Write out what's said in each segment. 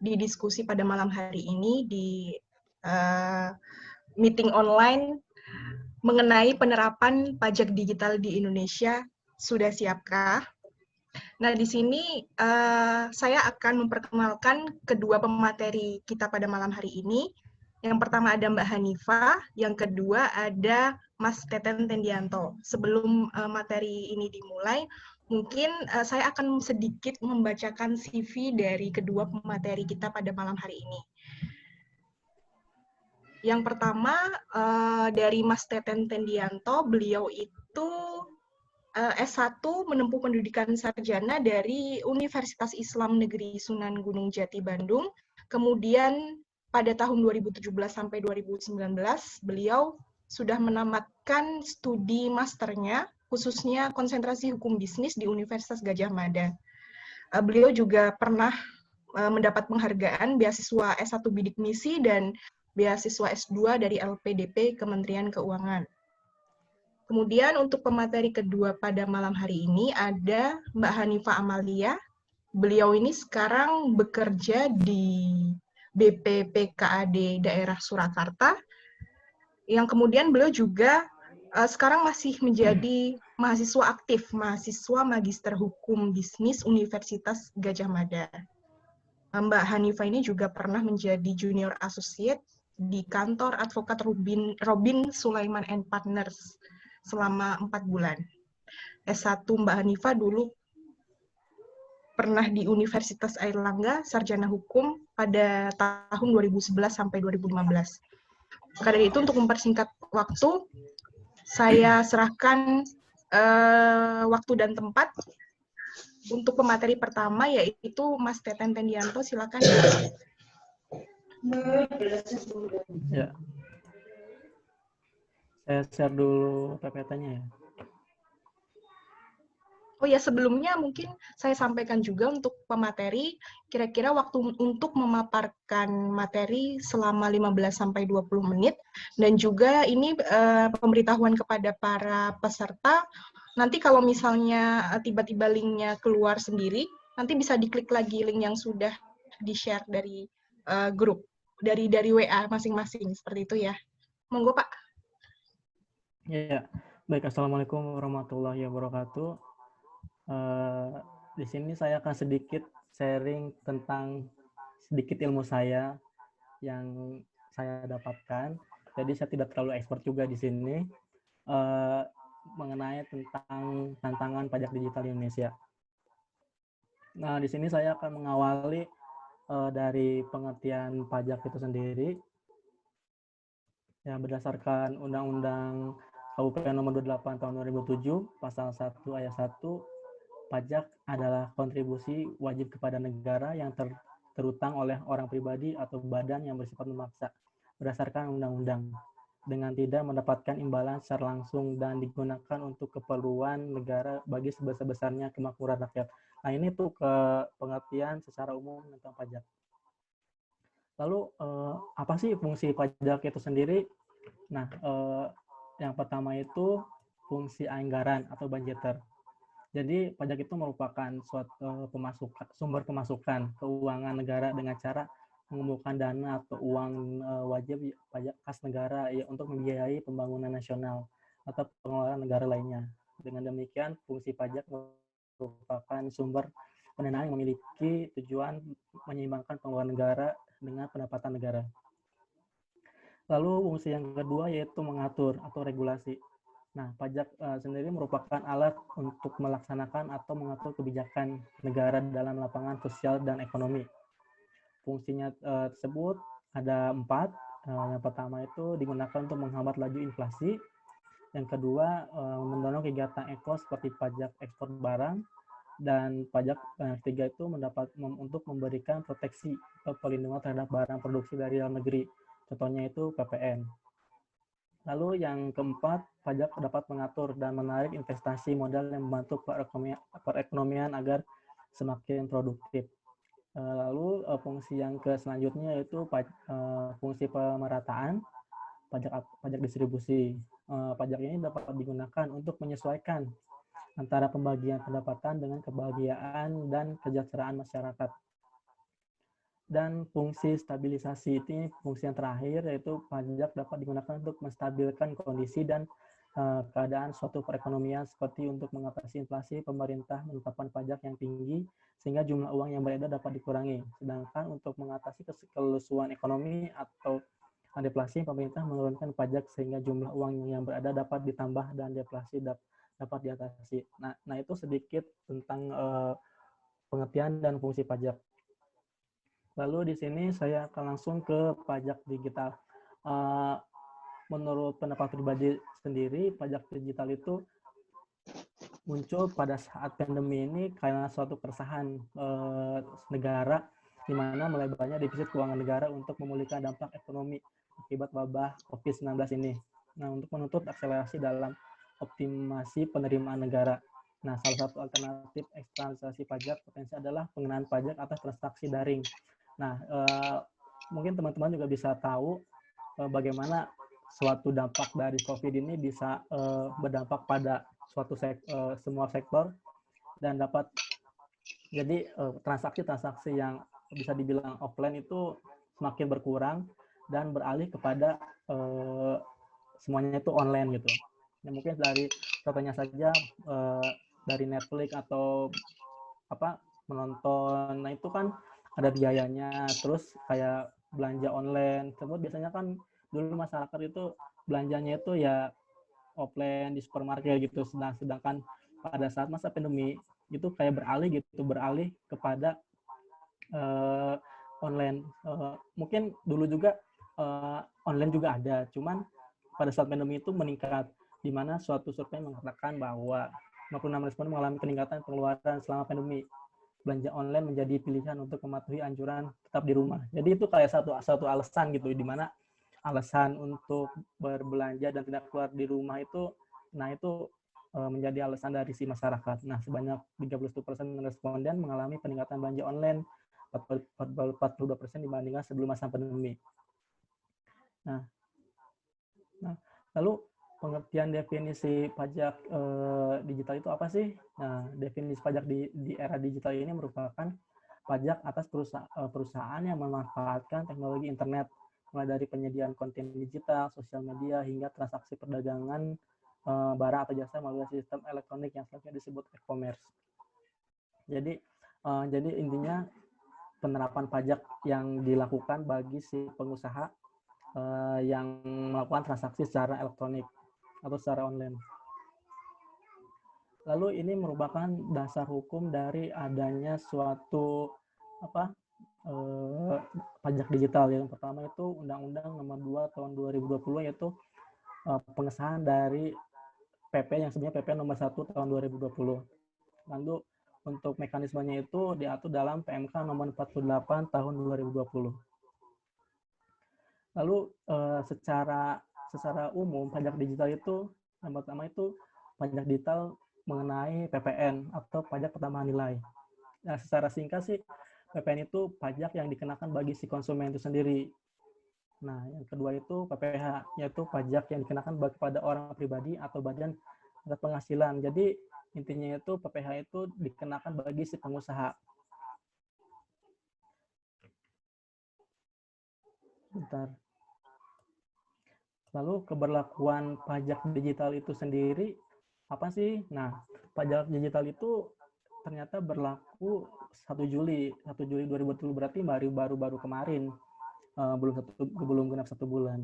di diskusi pada malam hari ini di meeting online mengenai penerapan pajak digital di Indonesia. Sudah siapkah? Nah, di sini saya akan memperkenalkan kedua pemateri kita pada malam hari ini. Yang pertama ada Mbak Hanifah, yang kedua ada Mas Teten Tendianto. Sebelum materi ini dimulai, mungkin saya akan sedikit membacakan CV dari kedua pemateri kita pada malam hari ini. Yang pertama dari Mas Teten Tendianto, beliau itu S1 menempuh pendidikan sarjana dari Universitas Islam Negeri Sunan Gunung Jati Bandung. Kemudian pada tahun 2017 sampai 2019 beliau sudah menamatkan studi masternya khususnya konsentrasi hukum bisnis di Universitas Gadjah Mada. Beliau juga pernah mendapat penghargaan beasiswa S1 Bidik Misi dan beasiswa S2 dari LPDP Kementerian Keuangan. Kemudian untuk pemateri kedua pada malam hari ini ada Mbak Hanifah Amalia. Beliau ini sekarang bekerja di BPPKAD daerah Surakarta. Yang kemudian beliau juga sekarang masih menjadi mahasiswa aktif, mahasiswa Magister Hukum Bisnis Universitas Gadjah Mada. Mbak Hanifah ini juga pernah menjadi junior associate di kantor advokat Robin Sulaiman and Partners selama 4 bulan. S1 Mbak Hanifah dulu pernah di Universitas Airlangga, sarjana hukum pada tahun 2011 sampai 2015. Maka dari itu untuk mempersingkat waktu, saya serahkan waktu dan tempat untuk pemateri pertama yaitu Mas Teten Tendianto, silakan. Ya. Saya share dulu PPT-nya ya. Oh ya, sebelumnya mungkin saya sampaikan juga untuk pemateri, kira-kira waktu untuk memaparkan materi selama 15-20 menit, dan juga ini pemberitahuan kepada para peserta, nanti kalau misalnya tiba-tiba linknya keluar sendiri, nanti bisa diklik lagi link yang sudah di-share dari grup, dari WA masing-masing, seperti itu ya. Monggo Pak. Ya, baik. Assalamualaikum warahmatullahi wabarakatuh. Di sini saya akan sedikit sharing tentang sedikit ilmu saya yang saya dapatkan. Jadi saya tidak terlalu expert juga di sini mengenai tentang tantangan pajak digital di Indonesia. Nah, di sini saya akan mengawali dari pengertian pajak itu sendiri. Ya, berdasarkan Undang-Undang KUPR Nomor 28 Tahun 2007, Pasal 1 Ayat 1, pajak adalah kontribusi wajib kepada negara yang terutang oleh orang pribadi atau badan yang bersifat memaksa berdasarkan undang-undang dengan tidak mendapatkan imbalan secara langsung dan digunakan untuk keperluan negara bagi sebesar-besarnya kemakmuran rakyat. Nah, ini tuh ke pengertian secara umum tentang pajak. Lalu apa sih fungsi pajak itu sendiri? Nah, yang pertama itu fungsi anggaran atau budgeter. Jadi pajak itu merupakan suatu sumber pemasukan keuangan negara dengan cara mengumpulkan dana atau uang wajib pajak khas negara ya, untuk membiayai pembangunan nasional atau pengeluaran negara lainnya. Dengan demikian, fungsi pajak merupakan sumber pendanaan yang memiliki tujuan menyeimbangkan pengeluaran negara dengan pendapatan negara. Lalu fungsi yang kedua yaitu mengatur atau regulasi. Nah, pajak sendiri merupakan alat untuk melaksanakan atau mengatur kebijakan negara dalam lapangan sosial dan ekonomi. Fungsinya tersebut ada 4. Yang pertama itu digunakan untuk menghambat laju inflasi. Yang kedua, mendorong kegiatan eko seperti pajak ekspor barang. Dan pajak ketiga itu untuk memberikan proteksi atau perlindungan terhadap barang produksi dari dalam negeri. Contohnya itu PPN. Lalu yang keempat, pajak dapat mengatur dan menarik investasi modal yang membantu perekonomian agar semakin produktif. Lalu fungsi yang selanjutnya yaitu fungsi pemerataan, pajak distribusi. Pajak ini dapat digunakan untuk menyesuaikan antara pembagian pendapatan dengan kebahagiaan dan kesejahteraan masyarakat. Dan fungsi stabilisasi ini fungsi yang terakhir, yaitu pajak dapat digunakan untuk menstabilkan kondisi dan keadaan suatu perekonomian, seperti untuk mengatasi inflasi. Pemerintah menetapkan pajak yang tinggi sehingga jumlah uang yang beredar dapat dikurangi. Sedangkan untuk mengatasi kelesuan ekonomi atau deflasi, pemerintah menurunkan pajak sehingga jumlah uang yang beredar dapat ditambah dan deflasi dapat diatasi. Nah itu sedikit tentang pengertian dan fungsi pajak. Lalu di sini saya akan langsung ke pajak digital. Menurut pendapat pribadi sendiri, pajak digital itu muncul pada saat pandemi ini karena suatu keresahan negara, di mana melebarnya defisit keuangan negara untuk memulihkan dampak ekonomi akibat wabah COVID-19 ini. Nah, untuk menuntut akselerasi dalam optimasi penerimaan negara. Nah, salah satu alternatif eksternalisasi pajak potensi adalah pengenaan pajak atas transaksi daring. Nah, mungkin teman-teman juga bisa tahu bagaimana suatu dampak dari COVID ini bisa berdampak pada semua sektor, dan dapat jadi transaksi-transaksi yang bisa dibilang offline itu semakin berkurang dan beralih kepada semuanya itu online gitu. Ya, mungkin dari contohnya saja dari Netflix atau menonton, nah itu kan ada biayanya, terus kayak belanja online tersebut biasanya kan dulu masyarakat itu belanjanya itu ya offline di supermarket gitu. Sedangkan pada saat masa pandemi itu kayak beralih kepada online. Mungkin dulu juga online juga ada, cuman pada saat pandemi itu meningkat, di mana suatu survei mengatakan bahwa 56% mengalami peningkatan pengeluaran selama pandemi. Belanja online menjadi pilihan untuk mematuhi anjuran tetap di rumah. Jadi itu kayak satu alasan gitu, di mana alasan untuk berbelanja dan tidak keluar di rumah itu, nah itu menjadi alasan dari si masyarakat. Nah, sebanyak 31% responden mengalami peningkatan belanja online, 42% dibandingkan sebelum masa pandemi. Nah, lalu pengertian definisi pajak digital itu apa sih? Nah, definisi pajak di era digital ini merupakan pajak atas perusahaan yang memanfaatkan teknologi internet, mulai dari penyediaan konten digital, sosial media, hingga transaksi perdagangan barang atau jasa melalui sistem elektronik yang selanjutnya disebut e-commerce. Jadi intinya penerapan pajak yang dilakukan bagi si pengusaha yang melakukan transaksi secara elektronik atau secara online. Lalu ini merupakan dasar hukum dari adanya suatu pajak digital. Yang pertama itu Undang-Undang Nomor 2 Tahun 2020, yaitu pengesahan dari PP yang sebenarnya PP Nomor 1 Tahun 2020. Lalu untuk mekanismenya itu diatur dalam PMK Nomor 48 Tahun 2020. Lalu secara umum pajak digital itu yang pertama itu pajak digital mengenai PPN atau pajak pertambahan nilai. Nah, secara singkat sih PPN itu pajak yang dikenakan bagi si konsumen itu sendiri. Nah, yang kedua itu PPH, yaitu pajak yang dikenakan kepada orang pribadi atau badan penghasilan. Jadi intinya itu PPH itu dikenakan bagi si pengusaha. Bentar. Lalu keberlakuan pajak digital itu sendiri apa sih? Nah, pajak digital itu ternyata berlaku 1 Juli 2020, berarti baru kemarin, belum genap 1 bulan.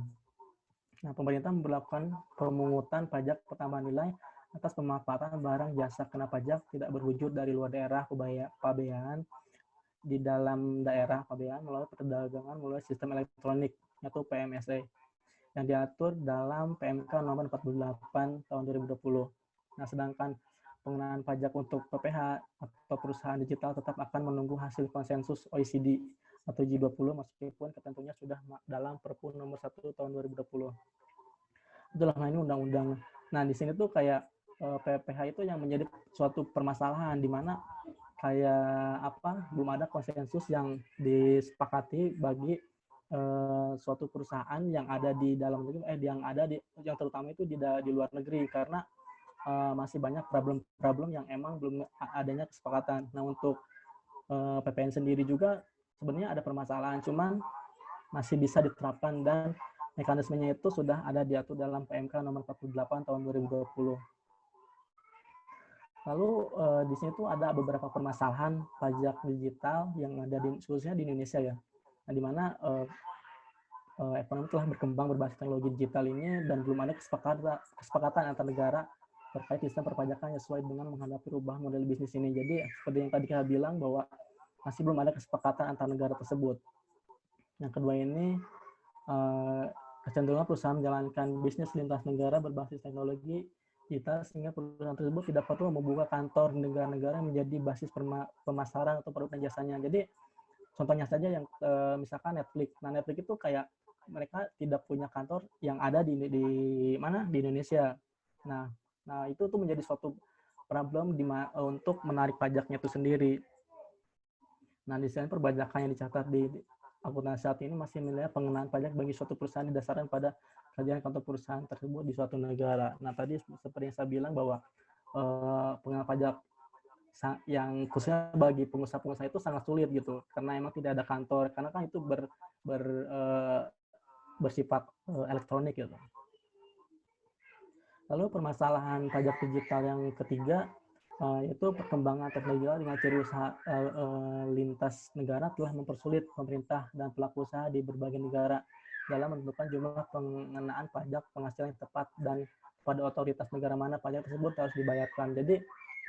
Nah, pemerintah memperlakukan pemungutan pajak pertambahan nilai atas pemanfaatan barang jasa kena pajak tidak berwujud dari luar daerah pabean di dalam daerah pabean melalui perdagangan melalui sistem elektronik atau PMSE yang diatur dalam PMK Nomor 48 Tahun 2020. Nah, sedangkan pengenaan pajak untuk PPH atau perusahaan digital tetap akan menunggu hasil konsensus OECD atau G20 meskipun ketentunya sudah dalam Perpu Nomor 1 Tahun 2020. Itulah ini undang-undang. Nah, di sini tuh kayak PPH itu yang menjadi suatu permasalahan, di mana kayak belum ada konsensus yang disepakati bagi suatu perusahaan yang ada di dalam negeri, yang terutama itu di luar negeri, karena masih banyak problem yang emang belum adanya kesepakatan. Nah, untuk PPN sendiri juga sebenarnya ada permasalahan, cuman masih bisa diterapkan dan mekanismenya itu sudah ada diatur dalam PMK nomor 48 tahun 2020. Lalu di sini tuh ada beberapa permasalahan pajak digital yang ada khususnya di Indonesia ya. Nah, di mana ekonomi telah berkembang berbasis teknologi digital ini dan belum ada kesepakatan antar negara terkait sistem perpajakan yang sesuai dengan menghadapi perubahan model bisnis ini. Jadi seperti yang tadi kita bilang bahwa masih belum ada kesepakatan antar negara tersebut. Yang kedua ini kecenderungan perusahaan menjalankan bisnis lintas negara berbasis teknologi digital sehingga perusahaan tersebut tidak perlu membuka kantor di negara-negara yang menjadi basis pemasaran atau produk dan jasanya. Jadi contohnya saja yang misalkan Netflix. Nah, Netflix itu kayak mereka tidak punya kantor yang ada di mana di Indonesia. Nah itu tuh menjadi suatu problem untuk menarik pajaknya itu sendiri. Nah, di sini perpajakan yang dicatat di akuntansi saat ini masih menilai pengenaan pajak bagi suatu perusahaan didasarkan pada kerjaan kantor perusahaan tersebut di suatu negara. Nah, tadi seperti yang saya bilang bahwa pengenaan pajak yang khususnya bagi pengusaha-pengusaha itu sangat sulit gitu, karena emang tidak ada kantor, karena kan itu bersifat elektronik gitu. Lalu permasalahan pajak digital yang ketiga yaitu perkembangan teknologi dengan ciri usaha lintas negara telah mempersulit pemerintah dan pelaku usaha di berbagai negara dalam menentukan jumlah pengenaan pajak penghasilan yang tepat dan pada otoritas negara mana pajak tersebut harus dibayarkan. Jadi,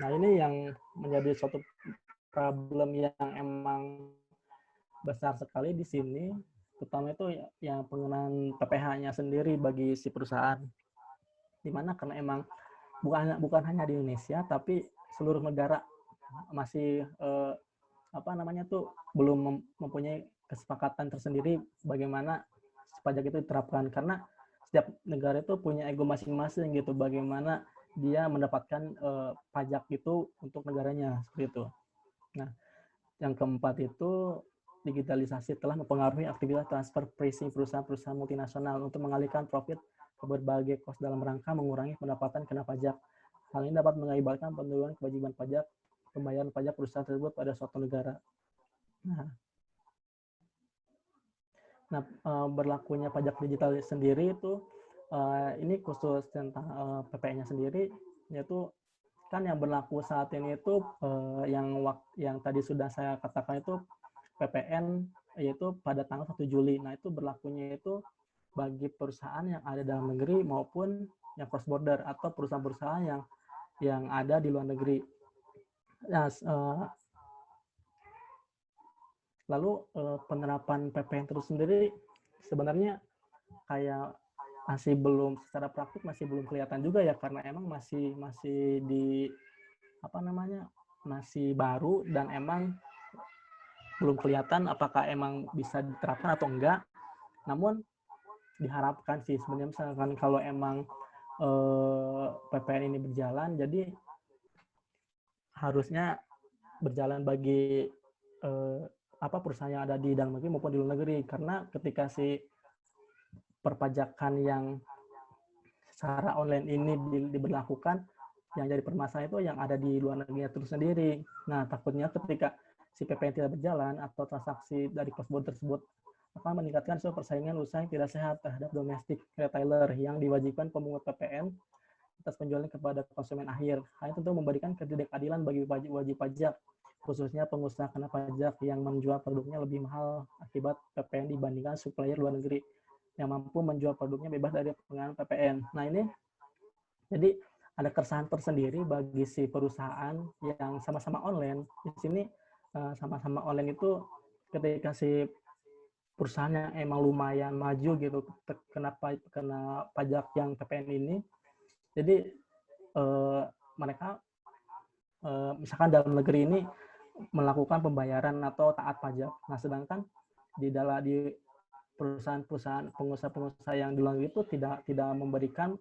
nah ini yang menjadi suatu problem yang emang besar sekali di sini, terutama itu yang pengenaan PPh-nya sendiri bagi si perusahaan. Dimana karena emang bukan hanya di Indonesia, tapi seluruh negara masih belum mempunyai kesepakatan tersendiri bagaimana pajak itu diterapkan, karena setiap negara itu punya ego masing-masing gitu, bagaimana dia mendapatkan pajak itu untuk negaranya seperti itu. Nah, yang keempat itu digitalisasi telah mempengaruhi aktivitas transfer pricing perusahaan-perusahaan multinasional untuk mengalihkan profit ke berbagai kos dalam rangka mengurangi pendapatan kena pajak. Hal ini dapat mengakibatkan penurunan kewajiban pajak pembayaran pajak perusahaan tersebut pada suatu negara. Nah, berlakunya pajak digital sendiri itu ini khusus tentang PPN-nya sendiri, yaitu kan yang berlaku saat ini itu yang tadi sudah saya katakan itu PPN yaitu pada tanggal 1 Juli. Nah, itu berlakunya itu bagi perusahaan yang ada dalam negeri maupun yang cross border atau perusahaan-perusahaan yang ada di luar negeri. Nah, lalu penerapan PPN itu sendiri sebenarnya kayak masih belum secara praktik masih belum kelihatan juga ya, karena emang masih di masih baru dan emang belum kelihatan apakah emang bisa diterapkan atau enggak. Namun diharapkan sih sebenarnya misalkan kalau emang PPN ini berjalan, jadi harusnya berjalan bagi perusahaan yang ada di dalam negeri maupun di luar negeri, karena ketika si perpajakan yang secara online ini diberlakukan, yang jadi permasalahan itu yang ada di luar negeri itu sendiri. Nah, takutnya ketika si PPN tidak berjalan atau transaksi dari cross border tersebut akan meningkatkan persaingan usaha yang tidak sehat terhadap domestic retailer yang diwajibkan pemungut PPN atas penjualan kepada konsumen akhir. Hal ini tentu memberikan ketidakadilan bagi wajib pajak, khususnya pengusaha kena pajak yang menjual produknya lebih mahal akibat PPN dibandingkan supplier luar negeri yang mampu menjual produknya bebas dari pengenaan PPN. Nah, ini jadi ada keresahan tersendiri bagi si perusahaan yang sama-sama online. Di sini sama-sama online itu ketika si perusahaan yang emang lumayan maju gitu kena pajak yang PPN ini, jadi mereka misalkan dalam negeri ini melakukan pembayaran atau taat pajak. Nah, sedangkan di perusahaan-perusahaan pengusaha-pengusaha yang di luar negeri itu tidak memberikan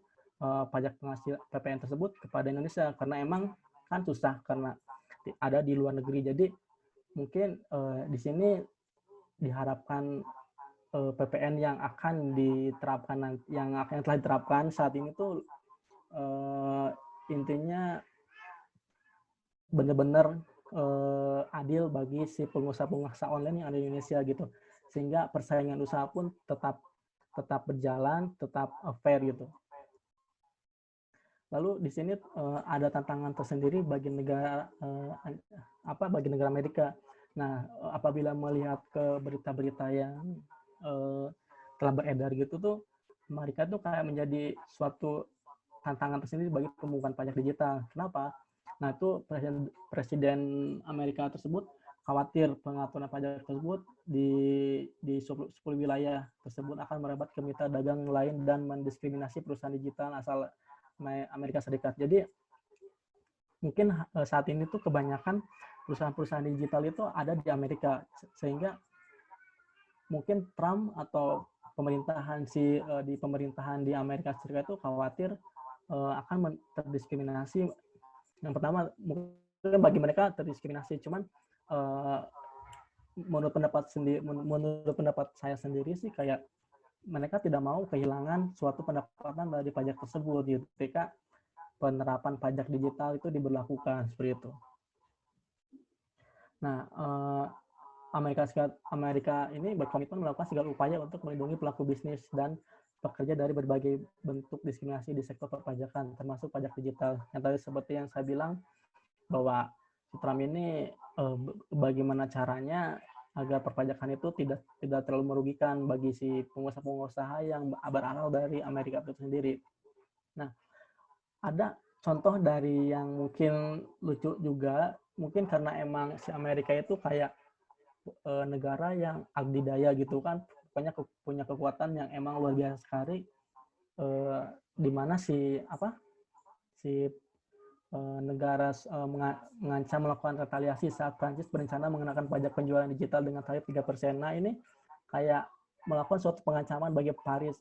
pajak penghasil PPN tersebut kepada Indonesia, karena emang kan susah karena ada di luar negeri. Jadi mungkin di sini diharapkan PPN yang akan diterapkan, yang telah diterapkan saat ini tuh intinya benar-benar adil bagi si pengusaha-pengusaha online yang ada di Indonesia gitu, sehingga persaingan usaha pun tetap berjalan, tetap fair gitu. Lalu di sini ada tantangan tersendiri bagi negara bagi negara Amerika. Nah, apabila melihat ke berita-berita yang telah beredar gitu tuh, mereka tuh kayak menjadi suatu tantangan tersendiri bagi pembukuan pajak digital. Kenapa? Nah, itu Presiden Amerika tersebut khawatir pengaturan pajak tersebut di 10 wilayah tersebut akan merebak ke mitra dagang lain dan mendiskriminasi perusahaan digital asal Amerika Serikat. Jadi mungkin saat ini tuh kebanyakan perusahaan-perusahaan digital itu ada di Amerika, sehingga mungkin Trump atau di pemerintahan di Amerika Serikat itu khawatir akan terdiskriminasi. Yang pertama mungkin bagi mereka terdiskriminasi, cuman menurut pendapat saya sendiri sih kayak mereka tidak mau kehilangan suatu pendapatan dari pajak tersebut ketika penerapan pajak digital itu diberlakukan seperti itu. Nah, Amerika ini berkomitmen melakukan segala upaya untuk melindungi pelaku bisnis dan pekerja dari berbagai bentuk diskriminasi di sektor perpajakan, termasuk pajak digital. Yang tadi seperti yang saya bilang, bahwa Trump ini bagaimana caranya agar perpajakan itu tidak terlalu merugikan bagi si pengusaha-pengusaha yang berasal dari Amerika itu sendiri. Nah, ada contoh dari yang mungkin lucu juga, mungkin karena emang si Amerika itu kayak negara yang adidaya gitu kan, punya kekuatan yang emang luar biasa sekali, di mana si negara mengancam melakukan retaliasi saat Prancis berencana mengenakan pajak penjualan digital dengan tarif 3%. Nah, ini kayak melakukan suatu pengancaman bagi Paris.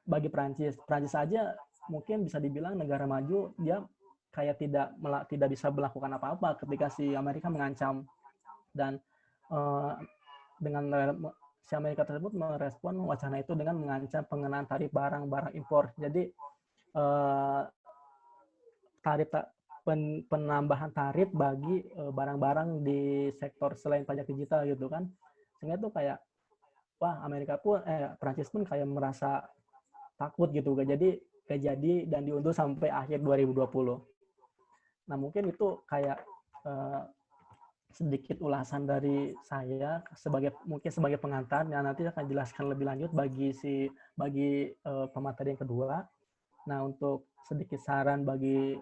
Bagi Prancis aja mungkin bisa dibilang negara maju, dia kayak tidak bisa melakukan apa-apa ketika si Amerika mengancam, dan dengan si Amerika tersebut merespon wacana itu dengan mengancam pengenaan tarif barang-barang impor. Jadi penambahan tarif bagi barang-barang di sektor selain pajak digital gitu kan, sehingga tuh kayak wah Prancis pun kayak merasa takut gitu, gak jadi dan diundur sampai akhir 2020. Nah, mungkin itu kayak sedikit ulasan dari saya mungkin sebagai pengantar, yang nanti akan jelaskan lebih lanjut bagi pemateri yang kedua. Nah, untuk sedikit saran bagi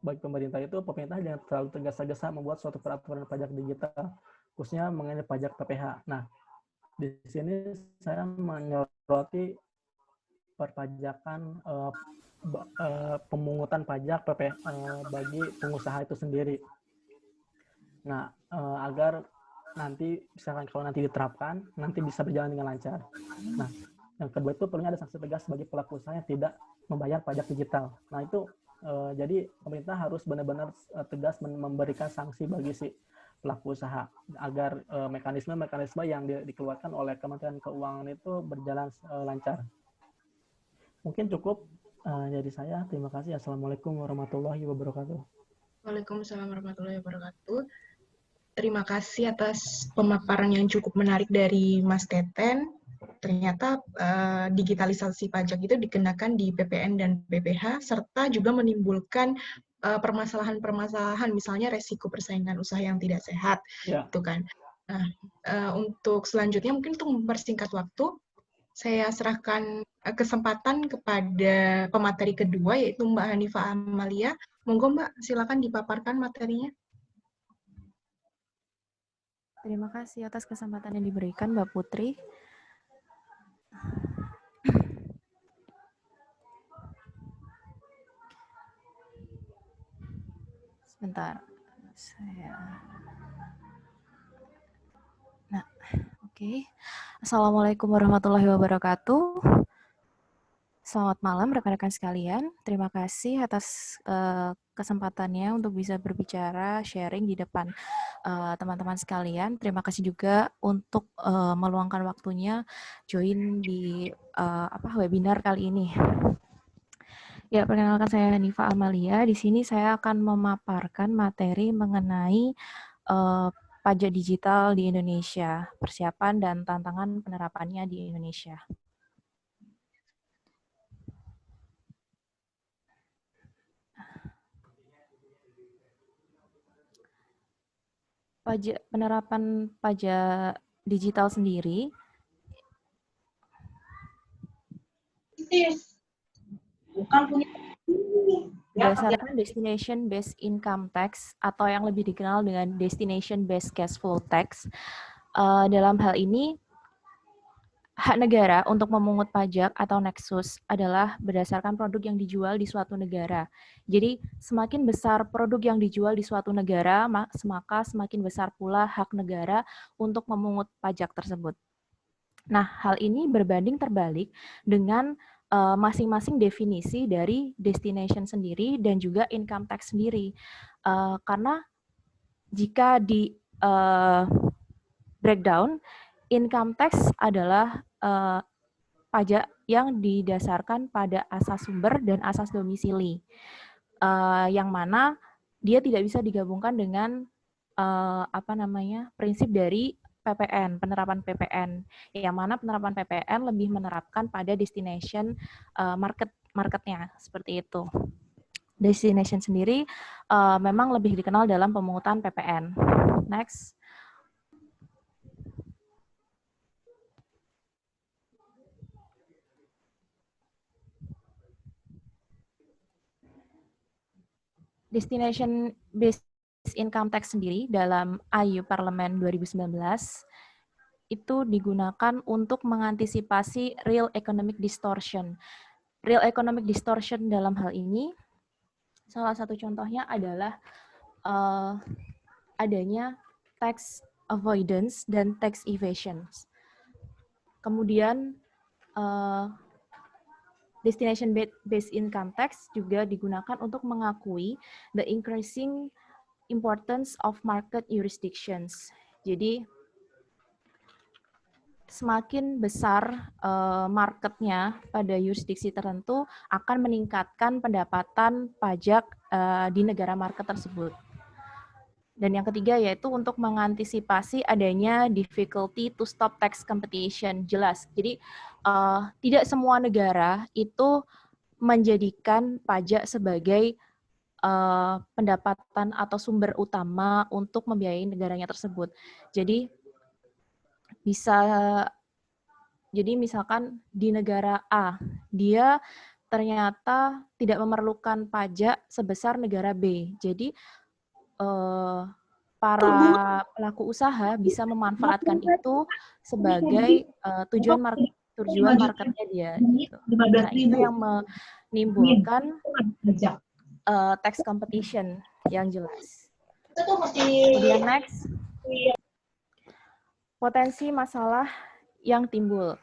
pemerintah itu, pemerintah jangan terlalu tergesa-gesa membuat suatu peraturan pajak digital, khususnya mengenai pajak PPh. Nah, di sini saya menyoroti perpajakan pemungutan pajak PPh bagi pengusaha itu sendiri. Nah, agar nanti misalkan kalau nanti diterapkan, nanti bisa berjalan dengan lancar. Nah, yang kedua itu perlunya ada sanksi tegas bagi pelaku usaha yang tidak membayar pajak digital. Nah, itu jadi pemerintah harus benar-benar tegas memberikan sanksi bagi si pelaku usaha agar mekanisme-mekanisme yang dikeluarkan oleh Kementerian Keuangan itu berjalan lancar. Mungkin cukup dari saya. Terima kasih. Assalamualaikum warahmatullahi wabarakatuh. Waalaikumsalam warahmatullahi wabarakatuh. Terima kasih atas pemaparan yang cukup menarik dari Mas Teten. Ternyata digitalisasi pajak itu dikenakan di PPN dan PPh, serta juga menimbulkan permasalahan-permasalahan, misalnya resiko persaingan usaha yang tidak sehat, gitu kan. Nah, untuk selanjutnya mungkin untuk mempersingkat waktu, saya serahkan kesempatan kepada pemateri kedua, yaitu Mbak Hanifah Amalia. Monggo Mbak, silakan dipaparkan materinya. Terima kasih atas kesempatan yang diberikan Mbak Putri. Sebentar, Oke. Assalamualaikum warahmatullahi wabarakatuh. Selamat malam rekan-rekan sekalian. Terima kasih atas kesempatannya untuk bisa berbicara, sharing di depan teman-teman sekalian. Terima kasih juga untuk meluangkan waktunya join di webinar kali ini. Ya, perkenalkan saya Hanifa Amalia. Di sini saya akan memaparkan materi mengenai pajak digital di Indonesia, persiapan dan tantangan penerapannya di Indonesia. Penerapan pajak digital sendiri berdasarkan Destination Based Income Tax atau yang lebih dikenal dengan Destination Based Cash Flow Tax. Dalam hal ini, hak negara untuk memungut pajak atau nexus adalah berdasarkan produk yang dijual di suatu negara. Jadi, semakin besar produk yang dijual di suatu negara, maka semakin besar pula hak negara untuk memungut pajak tersebut. Nah, hal ini berbanding terbalik dengan masing-masing definisi dari destination sendiri dan juga income tax sendiri. Karena jika di breakdown, income tax adalah pajak yang didasarkan pada asas sumber dan asas domisili, yang mana dia tidak bisa digabungkan dengan prinsip dari PPN, penerapan PPN, yang mana penerapan PPN lebih menerapkan pada destination marketnya, seperti itu. Destination sendiri memang lebih dikenal dalam pemungutan PPN. Next. Destination based income tax sendiri dalam EU Parlemen 2019 itu digunakan untuk mengantisipasi real economic distortion. Real economic distortion dalam hal ini, salah satu contohnya adalah adanya tax avoidance dan tax evasion. Kemudian destination based income tax juga digunakan untuk mengakui the increasing importance of market jurisdictions. Jadi semakin besar marketnya pada jurisdiksi tertentu akan meningkatkan pendapatan pajak di negara market tersebut. Dan yang ketiga yaitu untuk mengantisipasi adanya difficulty to stop tax competition. Jelas, jadi tidak semua negara itu menjadikan pajak sebagai pendapatan atau sumber utama untuk membiayai negaranya tersebut. Jadi misalkan di negara A, dia ternyata tidak memerlukan pajak sebesar negara B. Jadi para pelaku usaha bisa memanfaatkan itu sebagai tujuan marketnya dia. Gitu. Nah, itu yang menimbulkan tax competition yang jelas. Kemudian next, potensi masalah yang timbul.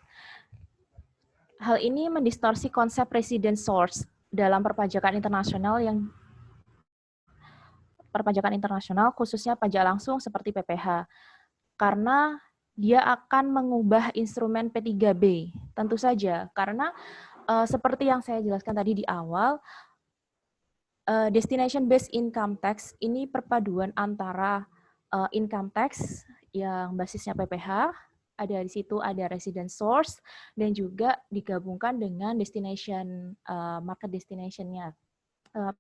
Hal ini mendistorsi konsep resident source dalam perpajakan internasional khususnya pajak langsung seperti PPh. Karena dia akan mengubah instrumen P3B. Tentu saja, karena seperti yang saya jelaskan tadi di awal, destination based income tax ini perpaduan antara income tax yang basisnya PPh, ada di situ ada resident source, dan juga digabungkan dengan destination market destination-nya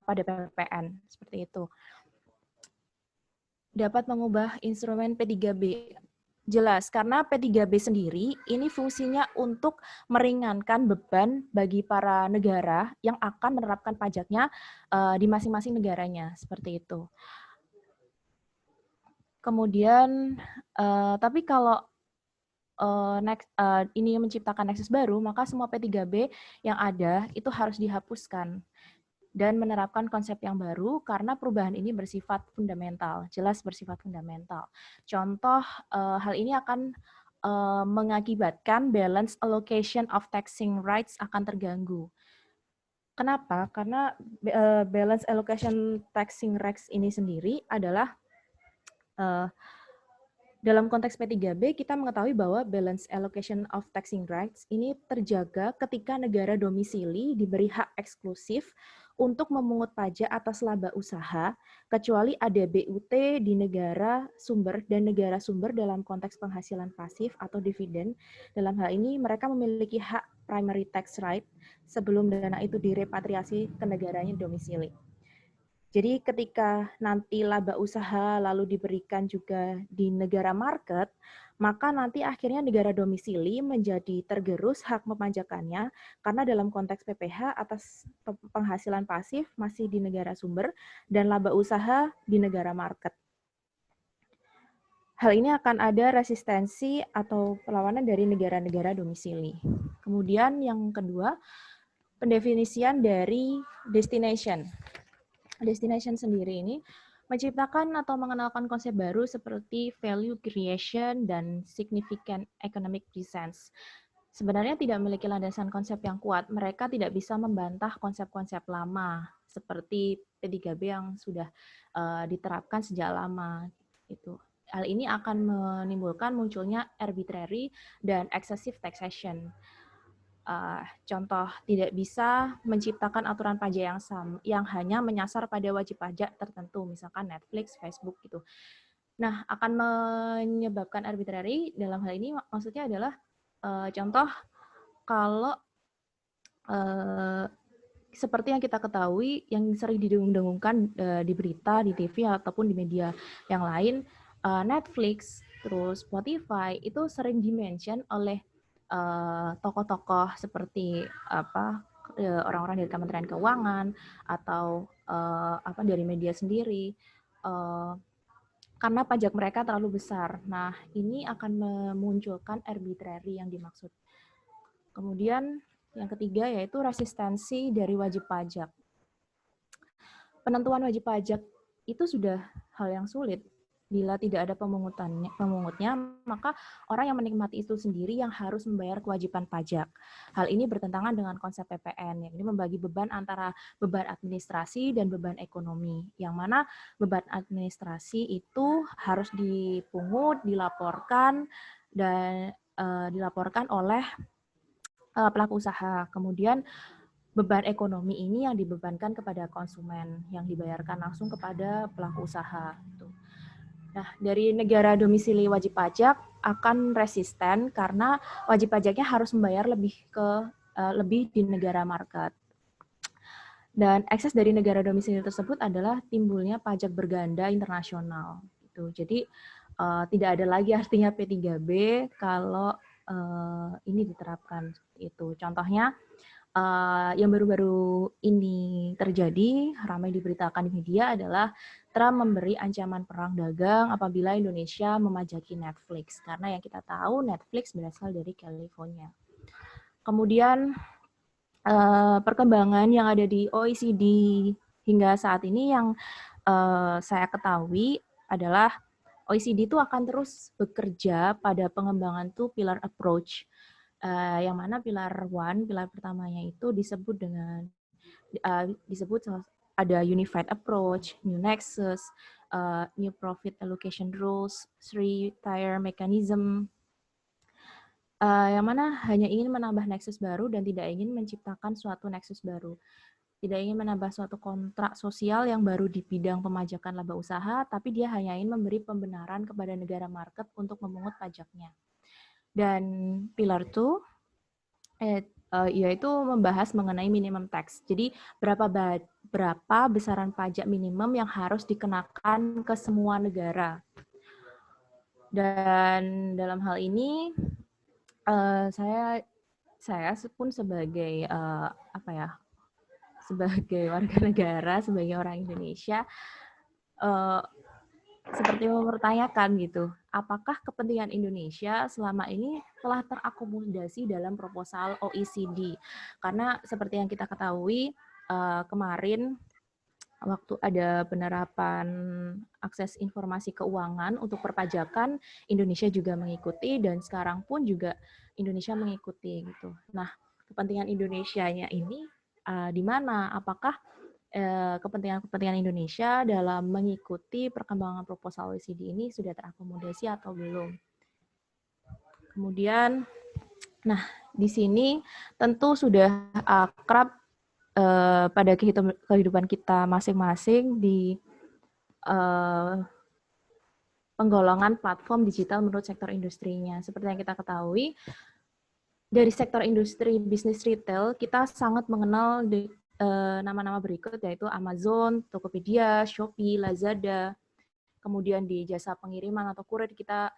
pada PPN, seperti itu. Dapat mengubah instrumen P3B. Jelas, karena P3B sendiri ini fungsinya untuk meringankan beban bagi para negara yang akan menerapkan pajaknya di masing-masing negaranya, seperti itu. Kemudian, tapi kalau ini menciptakan nexus baru, maka semua P3B yang ada itu harus dihapuskan dan menerapkan konsep yang baru karena perubahan ini bersifat fundamental, jelas bersifat fundamental. Contoh, hal ini akan mengakibatkan balance allocation of taxing rights akan terganggu. Kenapa? Karena balance allocation taxing rights ini sendiri adalah Dalam konteks P3B, kita mengetahui bahwa balance allocation of taxing rights ini terjaga ketika negara domisili diberi hak eksklusif untuk memungut pajak atas laba usaha, kecuali ada BUT di negara sumber dan negara sumber dalam konteks penghasilan pasif atau dividen. Dalam hal ini, mereka memiliki hak primary tax right sebelum dana itu direpatriasi ke negaranya domisili. Jadi ketika nanti laba usaha lalu diberikan juga di negara market, maka nanti akhirnya negara domisili menjadi tergerus hak mepajakannya karena dalam konteks PPH atas penghasilan pasif masih di negara sumber dan laba usaha di negara market. Hal ini akan ada resistensi atau perlawanan dari negara-negara domisili. Kemudian yang kedua, pendefinisian dari destination. Destination sendiri ini menciptakan atau mengenalkan konsep baru seperti value creation dan significant economic presence. Sebenarnya tidak memiliki landasan konsep yang kuat. Mereka tidak bisa membantah konsep-konsep lama seperti P3B yang sudah diterapkan sejak lama. Itu. Hal ini akan menimbulkan munculnya arbitrary dan excessive taxation. Contoh, tidak bisa menciptakan aturan pajak yang hanya menyasar pada wajib pajak tertentu, misalkan Netflix, Facebook gitu. Nah, akan menyebabkan arbitrary dalam hal ini maksudnya adalah contoh kalau seperti yang kita ketahui, yang sering didengung-dengungkan di berita, di TV ataupun di media yang lain, Netflix, terus Spotify itu sering dimention oleh tokoh-tokoh seperti orang-orang dari Kementerian Keuangan atau dari media sendiri karena pajak mereka terlalu besar. Nah, ini akan memunculkan arbitrary yang dimaksud. Kemudian yang ketiga yaitu resistensi dari wajib pajak. Penentuan wajib pajak itu sudah hal yang sulit. Bila tidak ada pemungutnya, maka orang yang menikmati itu sendiri yang harus membayar kewajiban pajak. Hal ini bertentangan dengan konsep PPN, yakni membagi beban antara beban administrasi dan beban ekonomi. Yang mana beban administrasi itu harus dipungut, dilaporkan, dan dilaporkan oleh pelaku usaha. Kemudian beban ekonomi ini yang dibebankan kepada konsumen, yang dibayarkan langsung kepada pelaku usaha. Nah, dari negara domisili wajib pajak akan resisten karena wajib pajaknya harus membayar lebih di negara market. Dan ekses dari negara domisili tersebut adalah timbulnya pajak berganda internasional. Jadi tidak ada lagi artinya P3B kalau ini diterapkan seperti itu. Contohnya yang baru-baru ini terjadi, ramai diberitakan di media adalah Trump memberi ancaman perang dagang apabila Indonesia memajaki Netflix. Karena yang kita tahu Netflix berasal dari California. Kemudian perkembangan yang ada di OECD hingga saat ini yang saya ketahui adalah OECD itu akan terus bekerja pada pengembangan two pillar approach. Yang mana pilar pertamanya itu disebut ada unified approach, new nexus, new profit allocation rules, three-tier mechanism, yang mana hanya ingin menambah nexus baru dan tidak ingin menciptakan suatu nexus baru. Tidak ingin menambah suatu kontrak sosial yang baru di bidang pemajakan laba usaha, tapi dia hanya ingin memberi pembenaran kepada negara market untuk memungut pajaknya. Dan pilar 2 yaitu membahas mengenai minimum tax. Jadi berapa besaran pajak minimum yang harus dikenakan ke semua negara. Dan dalam hal ini saya pun sebagai sebagai warga negara, sebagai orang Indonesia seperti mempertanyakan gitu, apakah kepentingan Indonesia selama ini telah terakomodasi dalam proposal OECD? Karena seperti yang kita ketahui kemarin waktu ada penerapan akses informasi keuangan untuk perpajakan, Indonesia juga mengikuti dan sekarang pun juga Indonesia mengikuti gitu. Nah, kepentingan Indonesianya ini di mana? Apakah kepentingan-kepentingan Indonesia dalam mengikuti perkembangan proposal OECD ini sudah terakomodasi atau belum. Kemudian, nah di sini tentu sudah akrab pada kehidupan kita masing-masing di penggolongan platform digital menurut sektor industrinya. Seperti yang kita ketahui, dari sektor industri bisnis retail, kita sangat mengenal nama-nama berikut, yaitu Amazon, Tokopedia, Shopee, Lazada. Kemudian di jasa pengiriman atau kurir kita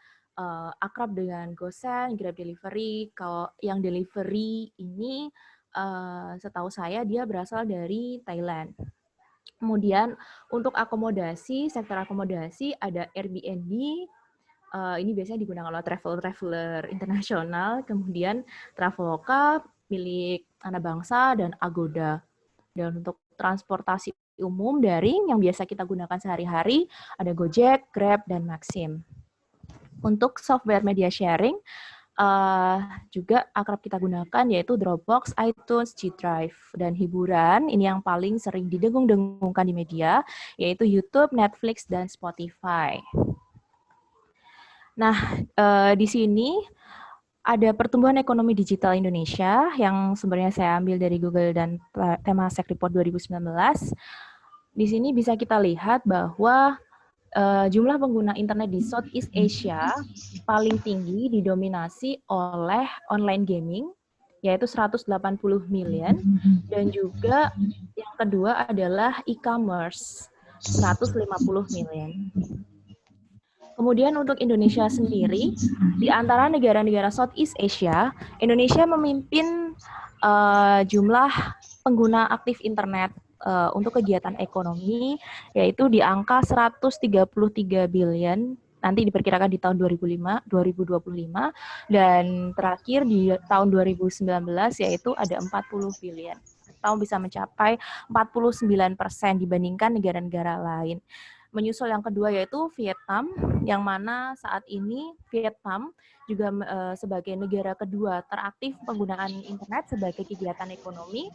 akrab dengan GoSend, Grab Delivery. Kalau yang delivery ini setahu saya dia berasal dari Thailand. Kemudian untuk akomodasi, sektor akomodasi ada Airbnb, ini biasanya digunakan oleh traveler internasional, kemudian Traveloka milik Anak Bangsa dan Agoda. Dan untuk transportasi umum daring yang biasa kita gunakan sehari-hari ada Gojek, Grab, dan Maxim. Untuk software media sharing juga akrab kita gunakan yaitu Dropbox, iTunes, G Drive. Dan hiburan ini yang paling sering didengung-dengungkan di media yaitu YouTube, Netflix, dan Spotify. Nah, di sini ada pertumbuhan ekonomi digital Indonesia yang sebenarnya saya ambil dari Google dan Temasek Report 2019. Di sini bisa kita lihat bahwa jumlah pengguna internet di Southeast Asia paling tinggi didominasi oleh online gaming, yaitu 180 million, dan juga yang kedua adalah e-commerce, 150 million. Kemudian untuk Indonesia sendiri, di antara negara-negara Southeast Asia, Indonesia memimpin jumlah pengguna aktif internet untuk kegiatan ekonomi, yaitu di angka 133 billion, nanti diperkirakan di tahun 2025, dan terakhir di tahun 2019 yaitu ada 40 billion. Atau bisa mencapai 49% dibandingkan negara-negara lain. Menyusul yang kedua yaitu Vietnam, yang mana saat ini Vietnam juga sebagai negara kedua teraktif penggunaan internet sebagai kegiatan ekonomi.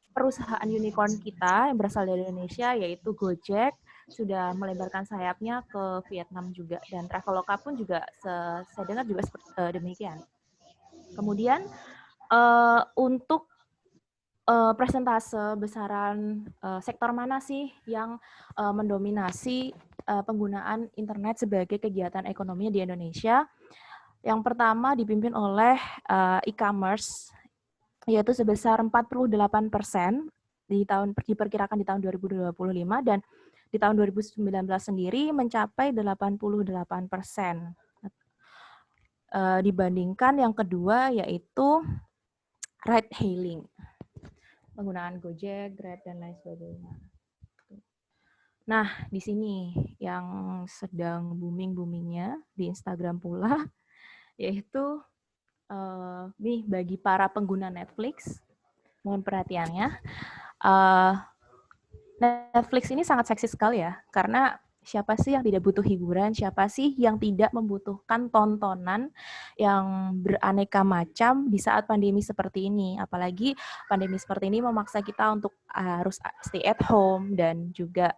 Perusahaan unicorn kita yang berasal dari Indonesia yaitu Gojek sudah melebarkan sayapnya ke Vietnam juga, dan Traveloka pun juga saya dengar juga demikian. Kemudian untuk persentase besaran sektor mana sih yang mendominasi penggunaan internet sebagai kegiatan ekonomi di Indonesia? Yang pertama dipimpin oleh e-commerce, yaitu sebesar 48% diperkirakan di tahun 2025, dan di tahun 2019 sendiri mencapai 88%. Dibandingkan yang kedua yaitu ride hailing, penggunaan Gojek, Grab, dan lain sebagainya. Nah, di sini yang sedang booming-boomingnya di Instagram pula, yaitu nih bagi para pengguna Netflix, mohon perhatiannya. Netflix ini sangat seksi sekali ya, karena siapa sih yang tidak butuh hiburan, siapa sih yang tidak membutuhkan tontonan yang beraneka macam di saat pandemi seperti ini. Apalagi pandemi seperti ini memaksa kita untuk harus stay at home, dan juga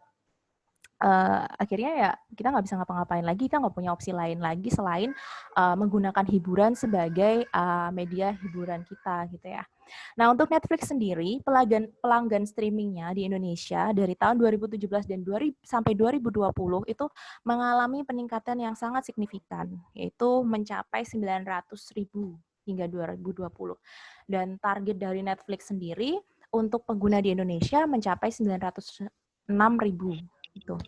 akhirnya ya kita nggak bisa ngapa-ngapain lagi, kita nggak punya opsi lain lagi selain menggunakan hiburan sebagai media hiburan kita gitu ya. Nah, untuk Netflix sendiri, pelanggan streamingnya di Indonesia dari tahun 2017 dan sampai 2020 itu mengalami peningkatan yang sangat signifikan, yaitu mencapai 900.000 hingga 2020. Dan target dari Netflix sendiri untuk pengguna di Indonesia mencapai 906.000 gitu.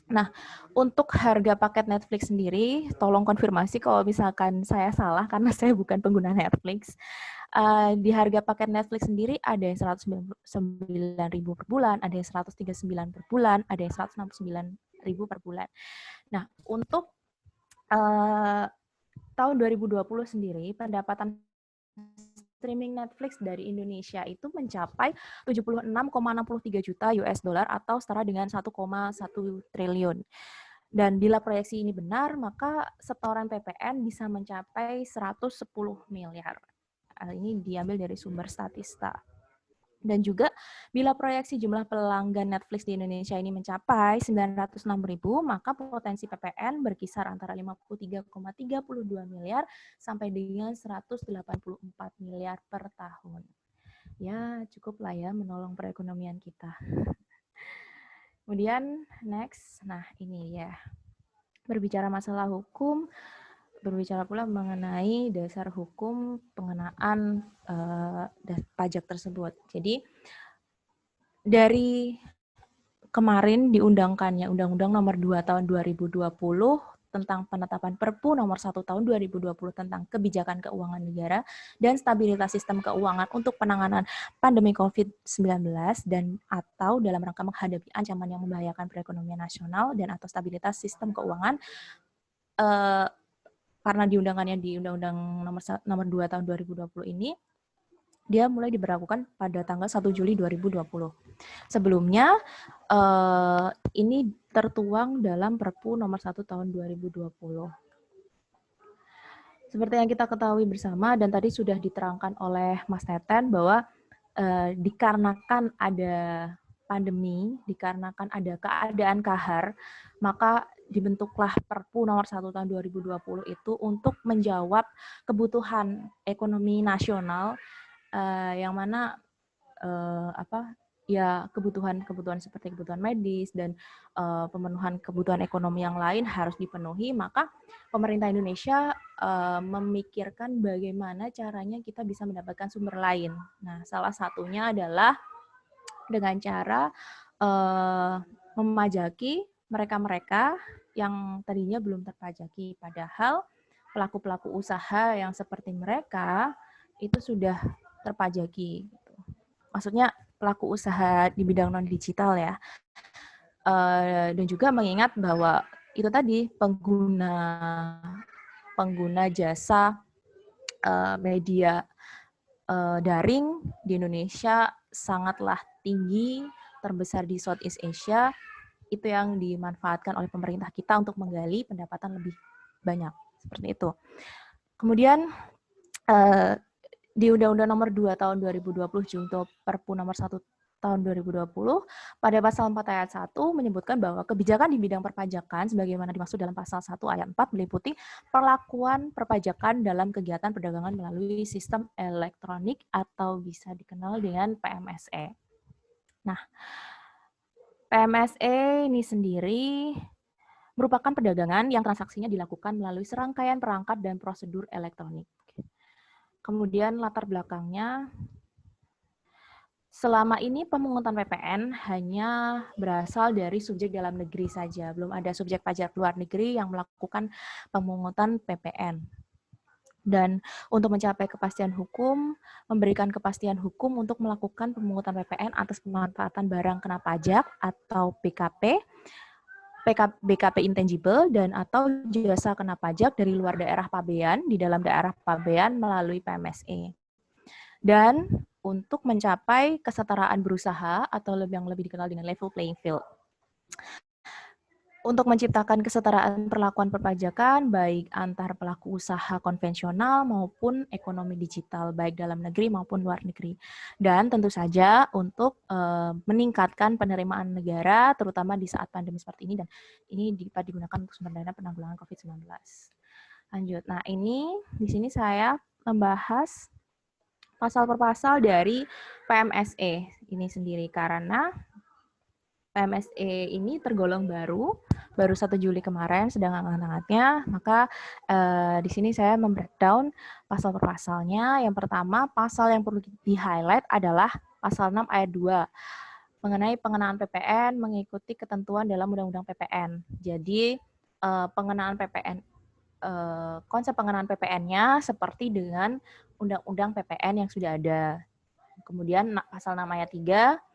Nah, untuk harga paket Netflix sendiri, tolong konfirmasi kalau misalkan saya salah karena saya bukan pengguna Netflix. Di harga paket Netflix sendiri ada yang 199.000 per bulan, ada yang 139 per bulan, ada yang 169.000 per bulan. Nah, untuk tahun 2020 sendiri, pendapatan streaming Netflix dari Indonesia itu mencapai 76,63 juta US dollar atau setara dengan 1,1 triliun. Dan bila proyeksi ini benar, maka setoran PPN bisa mencapai 110 miliar. Ini diambil dari sumber Statista. Dan juga bila proyeksi jumlah pelanggan Netflix di Indonesia ini mencapai 906.000, maka potensi PPN berkisar antara 53,32 miliar sampai dengan 184 miliar per tahun. Ya, cukup lah ya menolong perekonomian kita. Kemudian next, nah ini ya. Berbicara masalah hukum, berbicara pula mengenai dasar hukum pengenaan pajak tersebut. Jadi dari kemarin diundangkannya Undang-Undang Nomor 2 Tahun 2020 tentang penetapan Perpu Nomor 1 Tahun 2020 tentang kebijakan keuangan negara dan stabilitas sistem keuangan untuk penanganan pandemi COVID-19 dan atau dalam rangka menghadapi ancaman yang membahayakan perekonomian nasional dan atau stabilitas sistem keuangan karena diundangkannya di Undang-Undang Nomor 2 Tahun 2020 ini, dia mulai diberlakukan pada tanggal 1 Juli 2020. Sebelumnya, ini tertuang dalam Perpu Nomor 1 Tahun 2020. Seperti yang kita ketahui bersama, dan tadi sudah diterangkan oleh Mas Teten, bahwa dikarenakan ada pandemi, dikarenakan ada keadaan kahar, maka dibentuklah Perpu Nomor 1 Tahun 2020 itu untuk menjawab kebutuhan ekonomi nasional, yang mana kebutuhan seperti kebutuhan medis dan pemenuhan kebutuhan ekonomi yang lain harus dipenuhi, maka pemerintah Indonesia memikirkan bagaimana caranya kita bisa mendapatkan sumber lain. Nah, salah satunya adalah dengan cara memajaki mereka-mereka yang tadinya belum terpajaki, padahal pelaku-pelaku usaha yang seperti mereka itu sudah terpajaki. Maksudnya pelaku usaha di bidang non-digital ya. Dan juga mengingat bahwa itu tadi pengguna jasa media daring di Indonesia sangatlah tinggi, terbesar di Southeast Asia, itu yang dimanfaatkan oleh pemerintah kita untuk menggali pendapatan lebih banyak, seperti itu. Kemudian di Undang-Undang Nomor 2 Tahun 2020 junto Perpu Nomor 1 Tahun 2020 pada pasal 4 ayat 1 menyebutkan bahwa kebijakan di bidang perpajakan sebagaimana dimaksud dalam pasal 1 ayat 4 meliputi perlakuan perpajakan dalam kegiatan perdagangan melalui sistem elektronik atau bisa dikenal dengan PMSE. Nah, PMSE ini sendiri merupakan perdagangan yang transaksinya dilakukan melalui serangkaian perangkat dan prosedur elektronik. Kemudian latar belakangnya, selama ini pemungutan PPN hanya berasal dari subjek dalam negeri saja. Belum ada subjek pajak luar negeri yang melakukan pemungutan PPN. Dan untuk mencapai kepastian hukum, memberikan kepastian hukum untuk melakukan pemungutan PPN atas pemanfaatan barang kena pajak atau PKP, BKP intangible, dan atau jasa kena pajak dari luar daerah pabean di dalam daerah pabean melalui PMSE. Dan untuk mencapai kesetaraan berusaha atau yang lebih dikenal dengan level playing field. Untuk menciptakan kesetaraan perlakuan perpajakan baik antar pelaku usaha konvensional maupun ekonomi digital, baik dalam negeri maupun luar negeri. Dan tentu saja untuk meningkatkan penerimaan negara, terutama di saat pandemi seperti ini, dan ini digunakan untuk sumber dana penanggulangan COVID-19. Lanjut. Nah, ini di sini saya membahas pasal per pasal dari PMSE ini sendiri, karena PMSE ini tergolong baru 1 Juli kemarin, sedang hangat-hangatnya, maka di sini saya membreakdown pasal per pasalnya. Yang pertama, pasal yang perlu di-highlight adalah pasal 6 ayat 2, mengenai pengenaan PPN mengikuti ketentuan dalam Undang-Undang PPN. Jadi, pengenaan PPN, konsep pengenaan PPN-nya seperti dengan Undang-Undang PPN yang sudah ada. Kemudian pasal 6 ayat 3,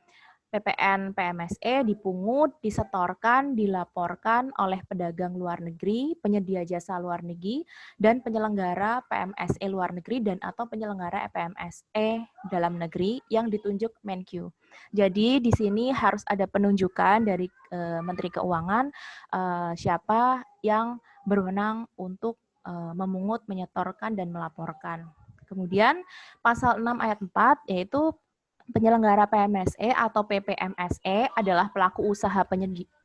PPN PMSE dipungut, disetorkan, dilaporkan oleh pedagang luar negeri, penyedia jasa luar negeri, dan penyelenggara PMSE luar negeri dan atau penyelenggara PMSE dalam negeri yang ditunjuk Menq. Jadi di sini harus ada penunjukan dari Menteri Keuangan siapa yang berwenang untuk memungut, menyetorkan, dan melaporkan. Kemudian pasal 6 ayat 4 yaitu penyelenggara PMSE atau PPMSE adalah pelaku usaha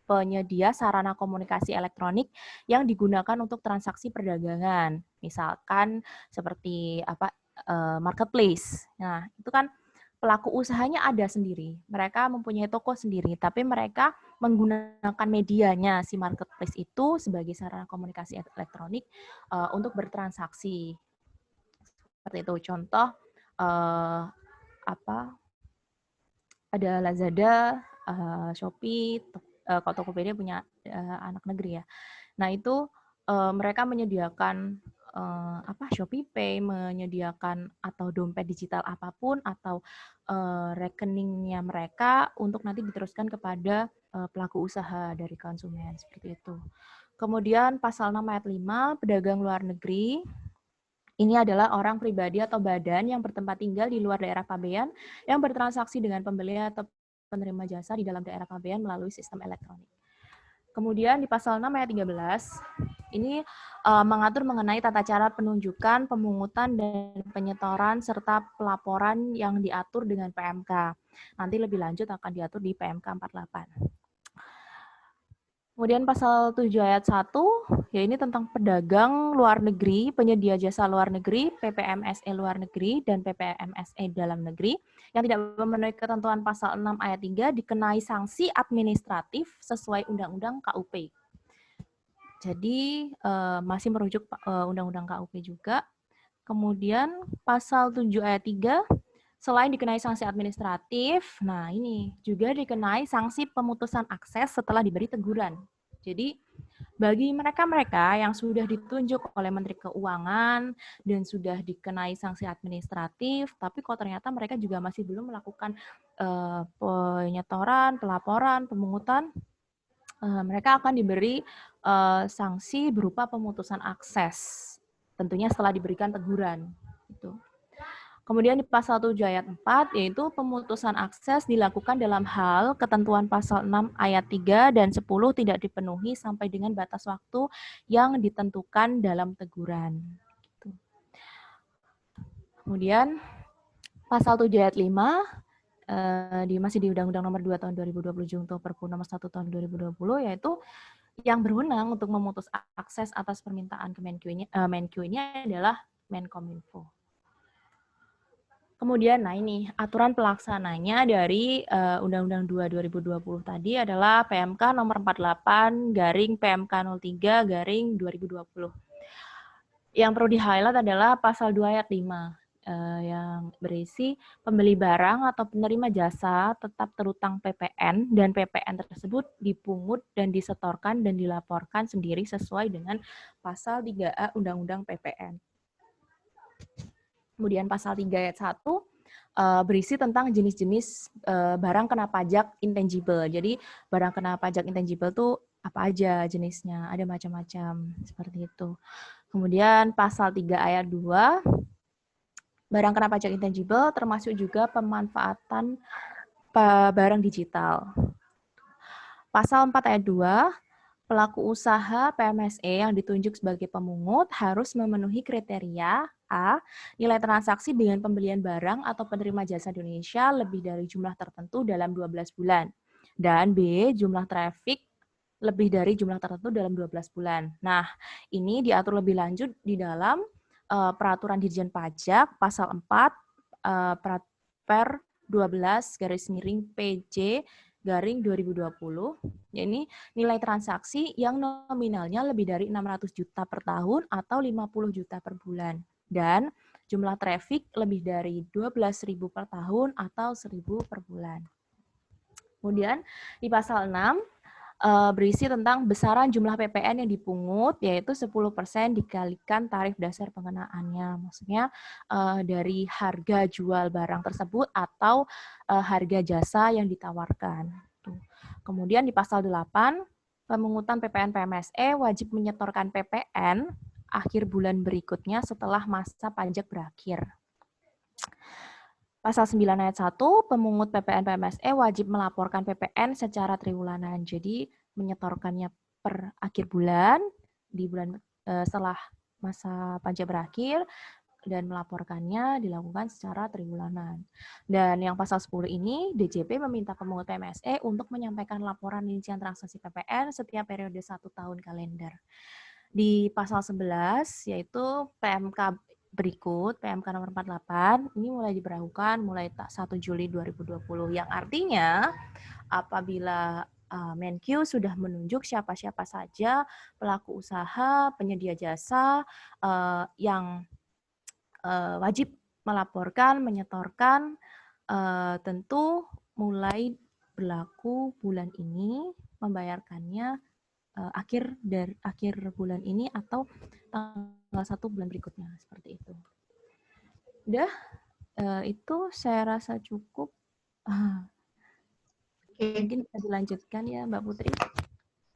penyedia sarana komunikasi elektronik yang digunakan untuk transaksi perdagangan. Misalkan seperti marketplace. Nah, itu kan pelaku usahanya ada sendiri. Mereka mempunyai toko sendiri, tapi mereka menggunakan medianya si marketplace itu sebagai sarana komunikasi elektronik untuk bertransaksi. Seperti itu. Contoh ada Lazada, Shopee, kalau Tokopedia punya anak negeri ya. Nah, itu mereka menyediakan Shopee Pay, menyediakan atau dompet digital apapun atau rekeningnya mereka untuk nanti diteruskan kepada pelaku usaha dari konsumen, seperti itu. Kemudian pasal 6 ayat 5, pedagang luar negeri. Ini adalah orang pribadi atau badan yang bertempat tinggal di luar daerah pabean yang bertransaksi dengan pembeli atau penerima jasa di dalam daerah pabean melalui sistem elektronik. Kemudian di pasal 6 ayat 13, ini mengatur mengenai tata cara penunjukan, pemungutan, dan penyetoran, serta pelaporan yang diatur dengan PMK. Nanti lebih lanjut akan diatur di PMK 48. Kemudian pasal 7 ayat 1, ya ini tentang pedagang luar negeri, penyedia jasa luar negeri, PPMSE luar negeri, dan PPMSE dalam negeri, yang tidak memenuhi ketentuan pasal 6 ayat 3 dikenai sanksi administratif sesuai Undang-Undang KUP. Jadi masih merujuk Undang-Undang KUP juga. Kemudian pasal 7 ayat 3, selain dikenai sanksi administratif, nah ini juga dikenai sanksi pemutusan akses setelah diberi teguran. Jadi bagi mereka-mereka yang sudah ditunjuk oleh Menteri Keuangan dan sudah dikenai sanksi administratif, tapi kok ternyata mereka juga masih belum melakukan penyetoran, pelaporan, pemungutan, mereka akan diberi sanksi berupa pemutusan akses, tentunya setelah diberikan teguran. Gitu. Kemudian di pasal 7 ayat 4, yaitu pemutusan akses dilakukan dalam hal ketentuan pasal 6 ayat 3 dan 10 tidak dipenuhi sampai dengan batas waktu yang ditentukan dalam teguran. Gitu. Kemudian pasal 7 ayat 5, masih di Undang-Undang Nomor 2 Tahun 2020 Junto Perpu Nomor 1 Tahun 2020, yaitu yang berwenang untuk memutus akses atas permintaan Menq ini adalah Menkominfo. Kemudian, nah ini aturan pelaksananya dari Undang-Undang 2 2020 tadi adalah PMK nomor 48 garing PMK 03 garing 2020. Yang perlu di-highlight adalah pasal 2 ayat 5 yang berisi pembeli barang atau penerima jasa tetap terutang PPN dan PPN tersebut dipungut dan disetorkan dan dilaporkan sendiri sesuai dengan pasal 3A Undang-Undang PPN. Kemudian pasal 3 ayat 1 berisi tentang jenis-jenis barang kena pajak intangible. Jadi barang kena pajak intangible itu apa aja jenisnya, ada macam-macam seperti itu. Kemudian pasal 3 ayat 2, barang kena pajak intangible termasuk juga pemanfaatan barang digital. Pasal 4 ayat 2, pelaku usaha PMSE yang ditunjuk sebagai pemungut harus memenuhi kriteria A, nilai transaksi dengan pembelian barang atau penerima jasa di Indonesia lebih dari jumlah tertentu dalam 12 bulan. Dan B, jumlah traffic lebih dari jumlah tertentu dalam 12 bulan. Nah, ini diatur lebih lanjut di dalam Peraturan Dirjen Pajak Pasal 4 Per 12 PJ 2020. Ya, ini nilai transaksi yang nominalnya lebih dari 600 juta per tahun atau 50 juta per bulan. Dan jumlah traffic lebih dari 12.000 per tahun atau 1.000 per bulan. Kemudian di pasal 6 berisi tentang besaran jumlah PPN yang dipungut, yaitu 10% dikalikan tarif dasar pengenaannya. Maksudnya dari harga jual barang tersebut atau harga jasa yang ditawarkan. Kemudian di pasal 8, pemungutan PPN PMSE wajib menyetorkan PPN akhir bulan berikutnya setelah masa pajak berakhir. Pasal 9 ayat 1, pemungut PPN PMSE wajib melaporkan PPN secara triwulanan. Jadi menyetorkannya per akhir bulan, di bulan setelah masa pajak berakhir, dan melaporkannya dilakukan secara triwulanan. Dan yang pasal 10 ini, DJP meminta pemungut PMSE untuk menyampaikan laporan rincian transaksi PPN setiap periode 1 tahun kalender. Di pasal 11, yaitu PMK berikut, PMK nomor 48, ini mulai diberlakukan mulai 1 Juli 2020, yang artinya apabila Menkyu sudah menunjuk siapa-siapa saja pelaku usaha, penyedia jasa yang wajib melaporkan, menyetorkan, tentu mulai berlaku bulan ini, membayarkannya akhir bulan ini atau tanggal 1 bulan berikutnya, seperti itu. Udah, itu saya rasa cukup. Mungkin bisa dilanjutkan ya, Mbak Putri.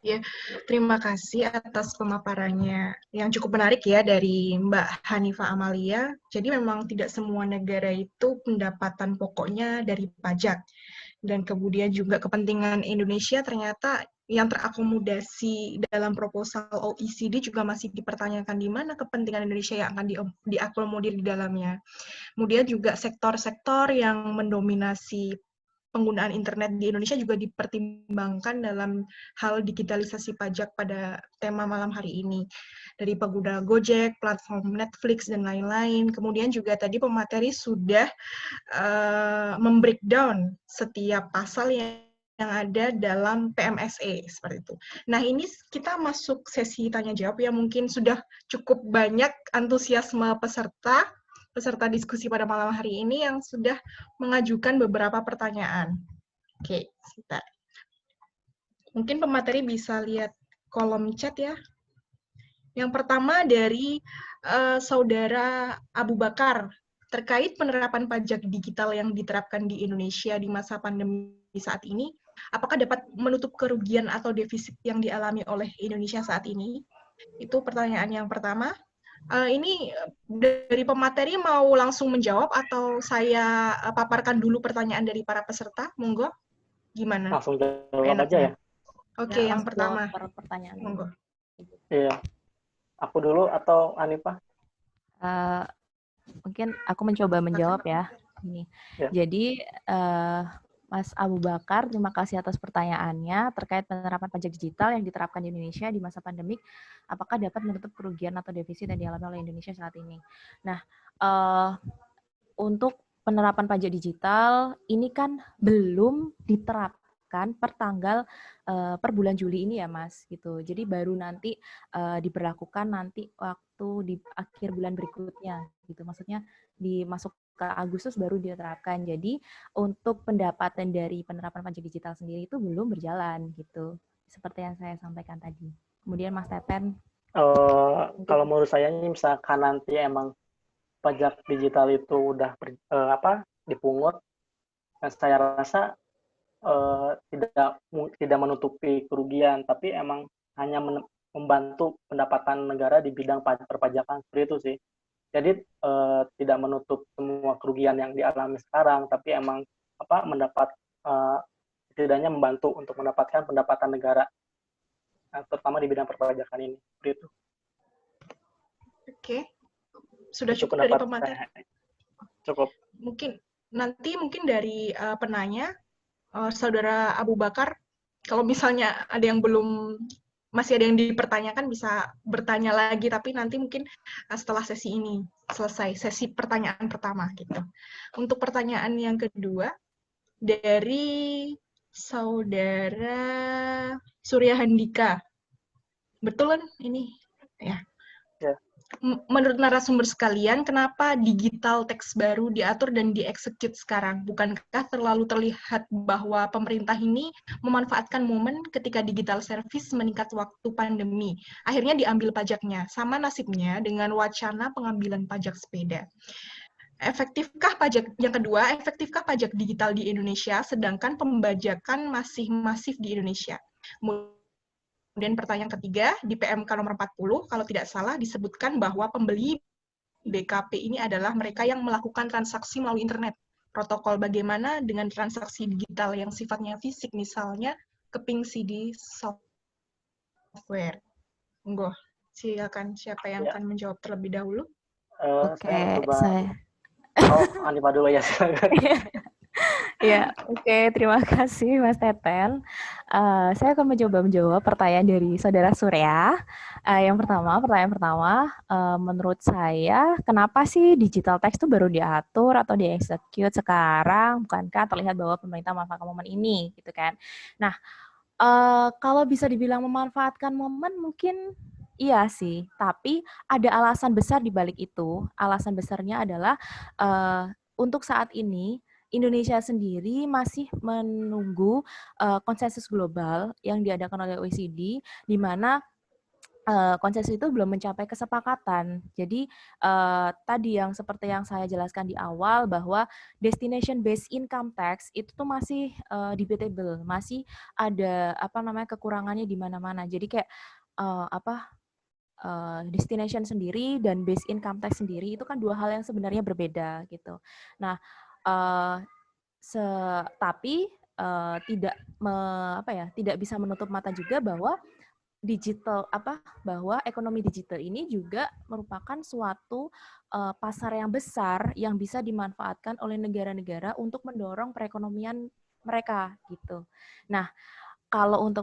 Ya, terima kasih atas pemaparannya yang cukup menarik ya dari Mbak Hanifah Amalia. Jadi memang tidak semua negara itu pendapatan pokoknya dari pajak. Dan kemudian juga kepentingan Indonesia ternyata yang terakomodasi dalam proposal OECD juga masih dipertanyakan di mana kepentingan Indonesia yang akan diakomodir di dalamnya. Kemudian juga sektor-sektor yang mendominasi penggunaan internet di Indonesia juga dipertimbangkan dalam hal digitalisasi pajak pada tema malam hari ini. Dari pengguna Gojek, platform Netflix, dan lain-lain. Kemudian juga tadi pemateri sudah membreakdown setiap pasal yang ada dalam PMSE, seperti itu. Nah, ini kita masuk sesi tanya-jawab yang mungkin sudah cukup banyak antusiasme peserta diskusi pada malam hari ini yang sudah mengajukan beberapa pertanyaan. Oke, sebentar. Mungkin pemateri bisa lihat kolom chat ya. Yang pertama dari Saudara Abu Bakar, terkait penerapan pajak digital yang diterapkan di Indonesia di masa pandemi saat ini, apakah dapat menutup kerugian atau defisit yang dialami oleh Indonesia saat ini? Itu pertanyaan yang pertama. Ini dari pemateri mau langsung menjawab atau saya paparkan dulu pertanyaan dari para peserta? Monggo, gimana? Langsung jawab aja ya. Oke, yang pertama. Pertanyaan. Monggo. Iya. Aku dulu atau Hanifah? Mungkin aku mencoba menjawab ya. Ini. Ya. Jadi Mas Abu Bakar, terima kasih atas pertanyaannya terkait penerapan pajak digital yang diterapkan di Indonesia di masa pandemik. Apakah dapat menutup kerugian atau defisit yang dialami oleh Indonesia saat ini? Nah, untuk penerapan pajak digital ini kan belum diterapkan per bulan Juli ini ya Mas, gitu. Jadi baru nanti diberlakukan nanti waktu di akhir bulan berikutnya, gitu. Maksudnya masuk ke Agustus baru diterapkan. Jadi untuk pendapatan dari penerapan pajak digital sendiri itu belum berjalan, gitu. Seperti yang saya sampaikan tadi. Kemudian Mas Teten. Kalau menurut saya misalkan nanti emang pajak digital itu udah dipungut, saya rasa tidak menutupi kerugian, tapi emang hanya membantu pendapatan negara di bidang perpajakan, seperti itu sih. Jadi tidak menutup semua kerugian yang dialami sekarang, tapi emang setidaknya membantu untuk mendapatkan pendapatan negara, terutama di bidang perpajakan ini, seperti itu. Oke, sudah cukup dari pemateri. Cukup. Mungkin dari penanya, Saudara Abu Bakar, kalau misalnya ada yang masih ada yang dipertanyakan bisa bertanya lagi, tapi nanti mungkin setelah sesi ini selesai, sesi pertanyaan pertama gitu. Untuk pertanyaan yang kedua dari Saudara Surya Handika. Betul kan ini? Ya. Menurut narasumber sekalian, kenapa digital tax baru diatur dan dieksekut sekarang? Bukankah terlalu terlihat bahwa pemerintah ini memanfaatkan momen ketika digital service meningkat waktu pandemi? Akhirnya diambil pajaknya. Sama nasibnya dengan wacana pengambilan pajak sepeda. Efektifkah pajak digital di Indonesia, sedangkan pembajakan masih masif di Indonesia? Kemudian pertanyaan ketiga, di PMK nomor 40, kalau tidak salah disebutkan bahwa pembeli BKP ini adalah mereka yang melakukan transaksi melalui internet. Protokol bagaimana dengan transaksi digital yang sifatnya fisik, misalnya keping CD software. Monggo, silakan siapa yang akan menjawab terlebih dahulu? Oke, Saya coba. saya. Oh, Anifa dulu ya, silakan. Ya, oke. Terima kasih, Mas Teten. Saya akan mencoba menjawab pertanyaan dari Saudara Surya. Pertanyaan pertama, menurut saya, kenapa sih digital tax itu baru diatur atau di-execute sekarang? Bukankah terlihat bahwa pemerintah memanfaatkan momen ini, gitu kan? Nah, kalau bisa dibilang memanfaatkan momen, mungkin iya sih. Tapi ada alasan besar di balik itu. Alasan besarnya adalah untuk saat ini Indonesia sendiri masih menunggu konsensus global yang diadakan oleh OECD, di mana konsensus itu belum mencapai kesepakatan. Jadi tadi yang seperti yang saya jelaskan di awal bahwa destination based income tax itu tuh masih debatable, masih ada kekurangannya di mana-mana. Jadi kayak destination sendiri dan base income tax sendiri itu kan dua hal yang sebenarnya berbeda gitu. Nah, tapi tidak bisa menutup mata juga bahwa bahwa ekonomi digital ini juga merupakan suatu pasar yang besar yang bisa dimanfaatkan oleh negara-negara untuk mendorong perekonomian mereka gitu. Nah, kalau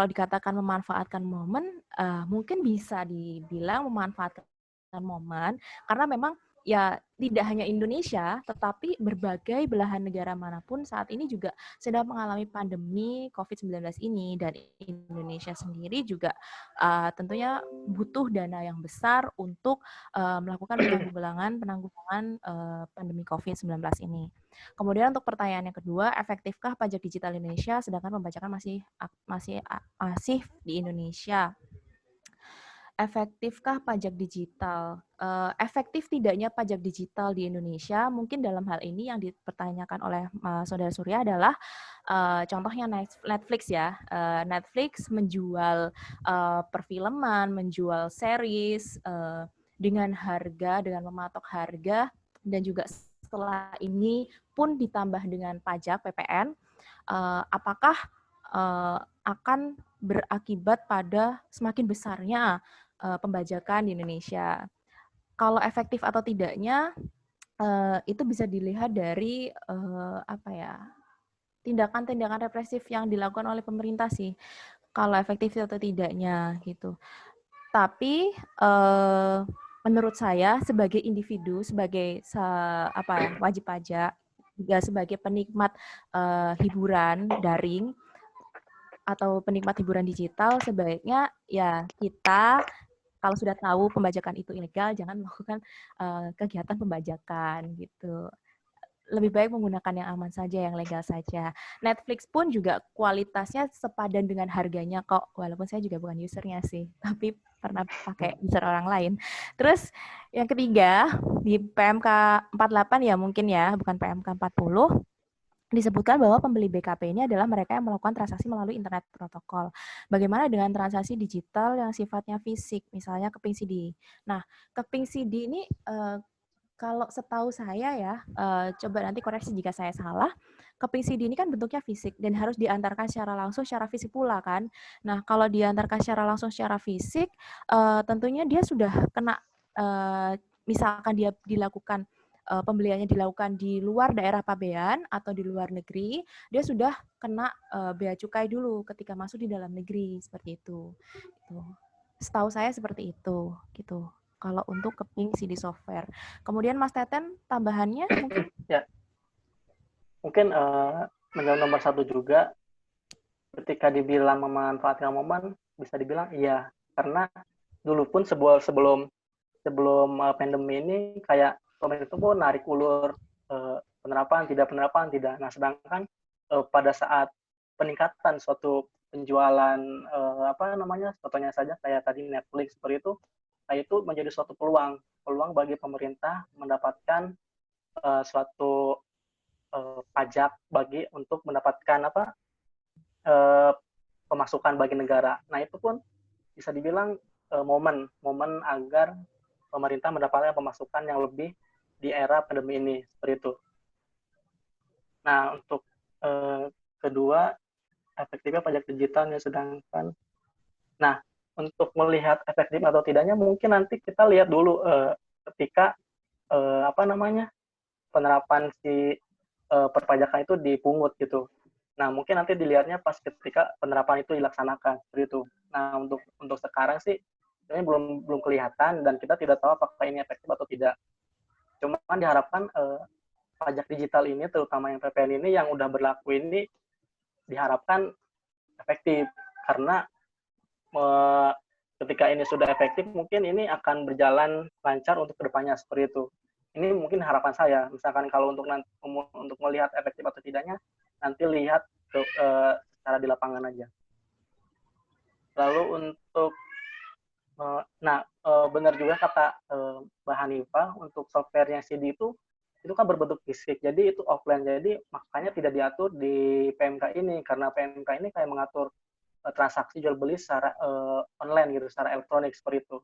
dikatakan memanfaatkan momen, mungkin bisa dibilang memanfaatkan momen karena memang ya tidak hanya Indonesia, tetapi berbagai belahan negara manapun saat ini juga sedang mengalami pandemi COVID-19 ini, dan Indonesia sendiri juga tentunya butuh dana yang besar untuk melakukan penanggulangan pandemi COVID-19 ini. Kemudian untuk pertanyaan yang kedua, efektifkah pajak digital Indonesia sedangkan pembajakan masih masif di Indonesia? Efektifkah pajak digital? Efektif tidaknya pajak digital di Indonesia, mungkin dalam hal ini yang dipertanyakan oleh Saudara Surya adalah contohnya Netflix ya. Netflix menjual perfilman, menjual series dengan mematok harga, dan juga setelah ini pun ditambah dengan pajak PPN, apakah akan berakibat pada semakin besarnya pembajakan di Indonesia. Kalau efektif atau tidaknya itu bisa dilihat dari tindakan-tindakan represif yang dilakukan oleh pemerintah sih. Kalau efektif atau tidaknya gitu. Tapi menurut saya sebagai individu, sebagai wajib pajak, juga sebagai penikmat hiburan daring atau penikmat hiburan digital, sebaiknya ya kita kalau sudah tahu pembajakan itu ilegal, jangan melakukan kegiatan pembajakan gitu. Lebih baik menggunakan yang aman saja, yang legal saja. Netflix pun juga kualitasnya sepadan dengan harganya kok, walaupun saya juga bukan usernya sih, tapi pernah pakai user orang lain. Terus yang ketiga, di PMK 48 ya mungkin ya, bukan PMK 40, disebutkan bahwa pembeli BKP ini adalah mereka yang melakukan transaksi melalui internet protokol. Bagaimana dengan transaksi digital yang sifatnya fisik, misalnya keping CD? Nah, keping CD ini kalau setahu saya ya, coba nanti koreksi jika saya salah, keping CD ini kan bentuknya fisik dan harus diantarkan secara langsung, secara fisik pula kan. Nah, kalau diantarkan secara langsung, secara fisik, tentunya dia sudah kena, misalkan dia dilakukan pembeliannya dilakukan di luar daerah pabean atau di luar negeri, dia sudah kena bea cukai dulu ketika masuk di dalam negeri, seperti itu. Gitu. Setahu saya seperti itu, gitu. Kalau untuk keping CD software. Kemudian Mas Teten, tambahannya mungkin? Ya, mungkin menjawab nomor satu juga, ketika dibilang memanfaatkan momen, bisa dibilang iya, karena dulu pun sebelum pandemi ini kayak pemerintah pun narik ulur penerapan tidak. Nah, sedangkan pada saat peningkatan suatu penjualan contohnya saja kayak tadi Netflix seperti itu menjadi suatu peluang bagi pemerintah mendapatkan suatu pajak untuk mendapatkan pemasukan bagi negara. Nah, itu pun bisa dibilang momen agar pemerintah mendapatkan pemasukan yang lebih di era pandemi ini, seperti itu. Nah, untuk kedua, efektifnya pajak digitalnya, sedangkan untuk melihat efektif atau tidaknya, mungkin nanti kita lihat dulu ketika penerapan si perpajakan itu dipungut gitu. Nah, mungkin nanti dilihatnya pas ketika penerapan itu dilaksanakan seperti itu. Nah, untuk sekarang sih ini belum kelihatan dan kita tidak tahu apakah ini efektif atau tidak. Cuman diharapkan pajak digital ini, terutama yang PPN ini yang udah berlaku ini, diharapkan efektif karena ketika ini sudah efektif, mungkin ini akan berjalan lancar untuk kedepannya seperti itu. Ini mungkin harapan saya. Misalkan kalau untuk melihat efektif atau tidaknya, nanti lihat secara di lapangan aja. Lalu untuk benar juga kata Mbak Hanifah, untuk software yang CD itu kan berbentuk fisik, jadi itu offline, jadi makanya tidak diatur di PMK ini, karena PMK ini kayak mengatur transaksi jual beli secara online gitu, secara elektronik seperti itu.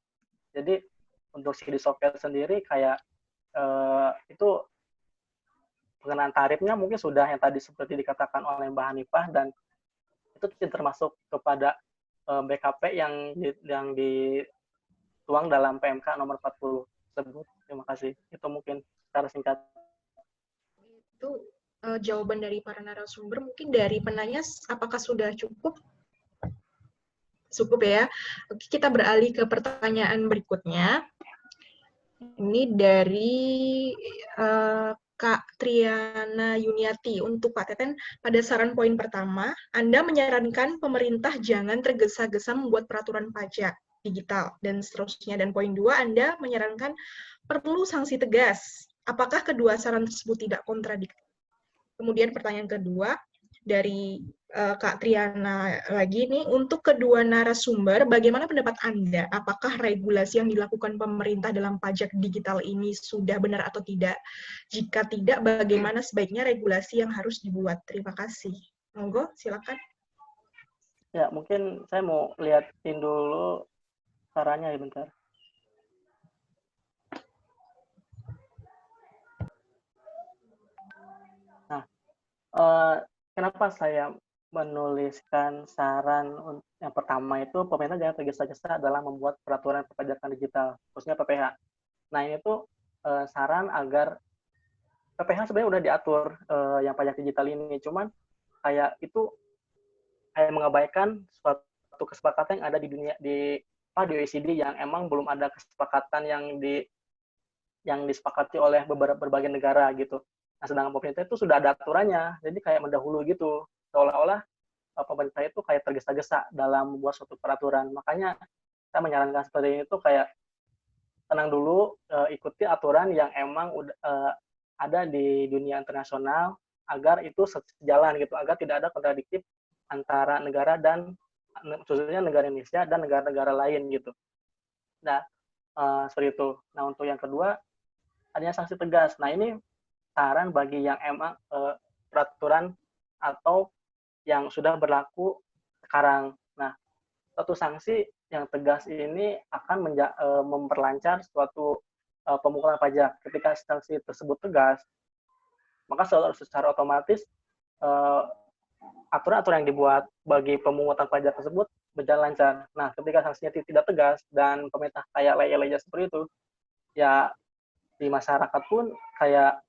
Jadi untuk CD software sendiri kayak itu pengenaan tarifnya mungkin sudah yang tadi seperti dikatakan oleh Mbak Hanifah, dan itu tidak termasuk kepada BKP yang dituang dalam PMK nomor 40 tersebut. Terima kasih. Itu mungkin secara singkat. Itu jawaban dari para narasumber. Mungkin dari penanya apakah sudah cukup? Cukup ya. Oke, kita beralih ke pertanyaan berikutnya. Ini dari Kak Triana Yuniati. Untuk Pak Teten, pada saran poin pertama, Anda menyarankan pemerintah jangan tergesa-gesa membuat peraturan pajak digital dan seterusnya. Dan poin 2, Anda menyarankan perlu sanksi tegas. Apakah kedua saran tersebut tidak kontradiktif? Kemudian pertanyaan kedua dari Kak Triana lagi nih, untuk kedua narasumber, bagaimana pendapat Anda? Apakah regulasi yang dilakukan pemerintah dalam pajak digital ini sudah benar atau tidak? Jika tidak, bagaimana sebaiknya regulasi yang harus dibuat? Terima kasih. Monggo, silakan. Ya, mungkin saya mau liatin dulu caranya ya, bentar. Nah, kenapa saya menuliskan saran yang pertama itu pemerintah jangan tergesa-gesa dalam membuat peraturan perpajakan digital, khususnya PPH. Nah, ini tuh saran agar PPH sebenarnya udah diatur yang pajak digital ini, cuman kayak itu kayak mengabaikan suatu kesepakatan yang ada di dunia di OECD yang emang belum ada kesepakatan yang disepakati oleh berbagai negara gitu. Nah, sedangkan pemerintah itu sudah ada aturannya, jadi kayak mendahului gitu, seolah-olah pemerintah itu kayak tergesa-gesa dalam membuat suatu peraturan. Makanya saya menyarankan seperti itu, kayak tenang dulu, ikuti aturan yang emang ada di dunia internasional, agar itu sejalan gitu, agar tidak ada kontradiktif antara negara dan khususnya negara Indonesia dan negara-negara lain gitu. Nah, seperti itu. Nah, untuk yang kedua, adanya sanksi tegas. Nah, ini saran bagi yang emang peraturan atau yang sudah berlaku sekarang. Nah, suatu sanksi yang tegas ini akan memperlancar suatu pemungutan pajak. Ketika sanksi tersebut tegas, maka secara otomatis aturan-aturan yang dibuat bagi pemungutan pajak tersebut berjalan lancar. Nah, ketika sanksinya tidak tegas dan pemerintah kayak leye-leye seperti itu, ya di masyarakat pun kayak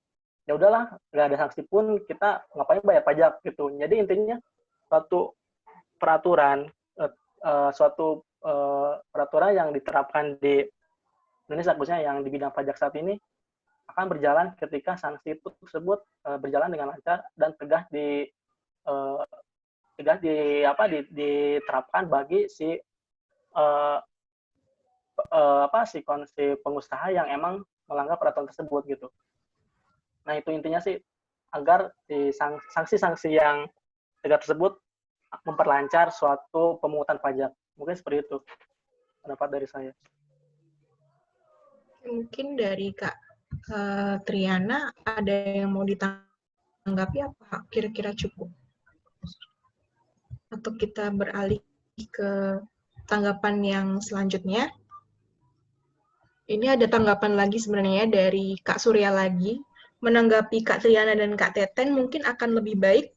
ya udahlah, nggak ada sanksi pun kita ngapain bayar pajak gitu. Jadi intinya suatu peraturan peraturan yang diterapkan di Indonesia, khususnya yang di bidang pajak saat ini, akan berjalan ketika sanksi tersebut berjalan dengan lancar dan tegas diterapkan bagi si pengusaha yang emang melanggar peraturan tersebut gitu. Nah, itu intinya sih, agar sanksi-sanksi yang tegas tersebut memperlancar suatu pemungutan pajak. Mungkin seperti itu pendapat dari saya. Mungkin dari Kak Triana ada yang mau ditanggapi apa? Kira-kira cukup? Atau kita beralih ke tanggapan yang selanjutnya? Ini ada tanggapan lagi sebenarnya dari Kak Surya lagi. Menanggapi Kak Triana dan Kak Teten, mungkin akan lebih baik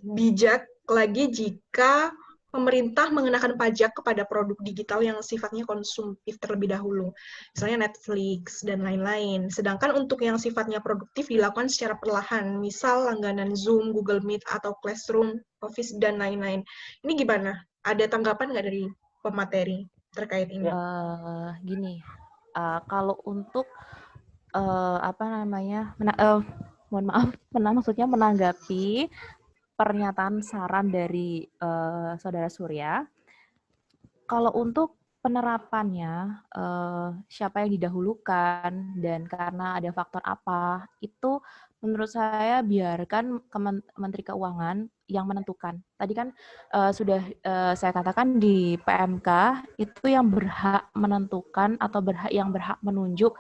bijak lagi jika pemerintah mengenakan pajak kepada produk digital yang sifatnya konsumtif terlebih dahulu, misalnya Netflix dan lain-lain. Sedangkan untuk yang sifatnya produktif dilakukan secara perlahan, misal langganan Zoom, Google Meet, atau Classroom, Office, dan lain-lain. Ini gimana? Ada tanggapan nggak dari pemateri terkait ini? Gini, kalau untuk apa namanya, mohon maaf, maksudnya menanggapi pernyataan saran dari Saudara Surya, kalau untuk penerapannya, siapa yang didahulukan dan karena ada faktor apa, itu menurut saya biarkan Menteri Keuangan yang menentukan. Tadi kan sudah saya katakan di PMK itu yang berhak menentukan atau yang berhak menunjuk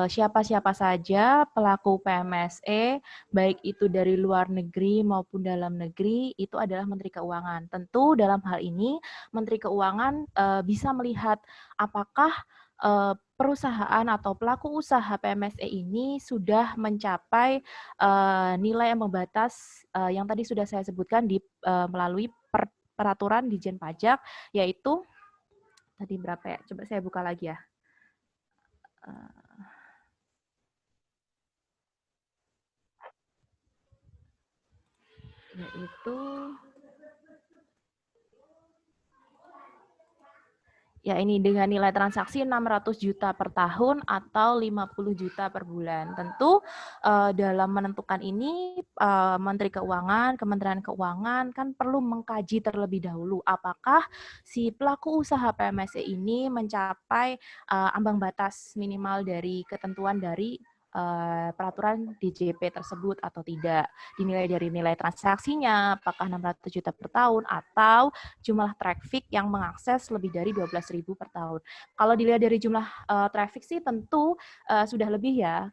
siapa-siapa saja pelaku PMSE, baik itu dari luar negeri maupun dalam negeri, itu adalah Menteri Keuangan. Tentu dalam hal ini Menteri Keuangan bisa melihat apakah perusahaan atau pelaku usaha PMSE ini sudah mencapai nilai ambang batas yang tadi sudah saya sebutkan melalui peraturan Ditjen Pajak, yaitu tadi berapa ya? Coba saya buka lagi ya. Ya, ini dengan nilai transaksi 600 juta per tahun atau 50 juta per bulan. Tentu dalam menentukan ini Menteri Keuangan, Kementerian Keuangan kan perlu mengkaji terlebih dahulu apakah si pelaku usaha PMSE ini mencapai ambang batas minimal dari ketentuan dari peraturan DJP tersebut atau tidak. Dinilai dari nilai transaksinya, apakah 600 juta per tahun atau jumlah traffic yang mengakses lebih dari 12.000 per tahun. Kalau dilihat dari jumlah traffic sih tentu sudah lebih ya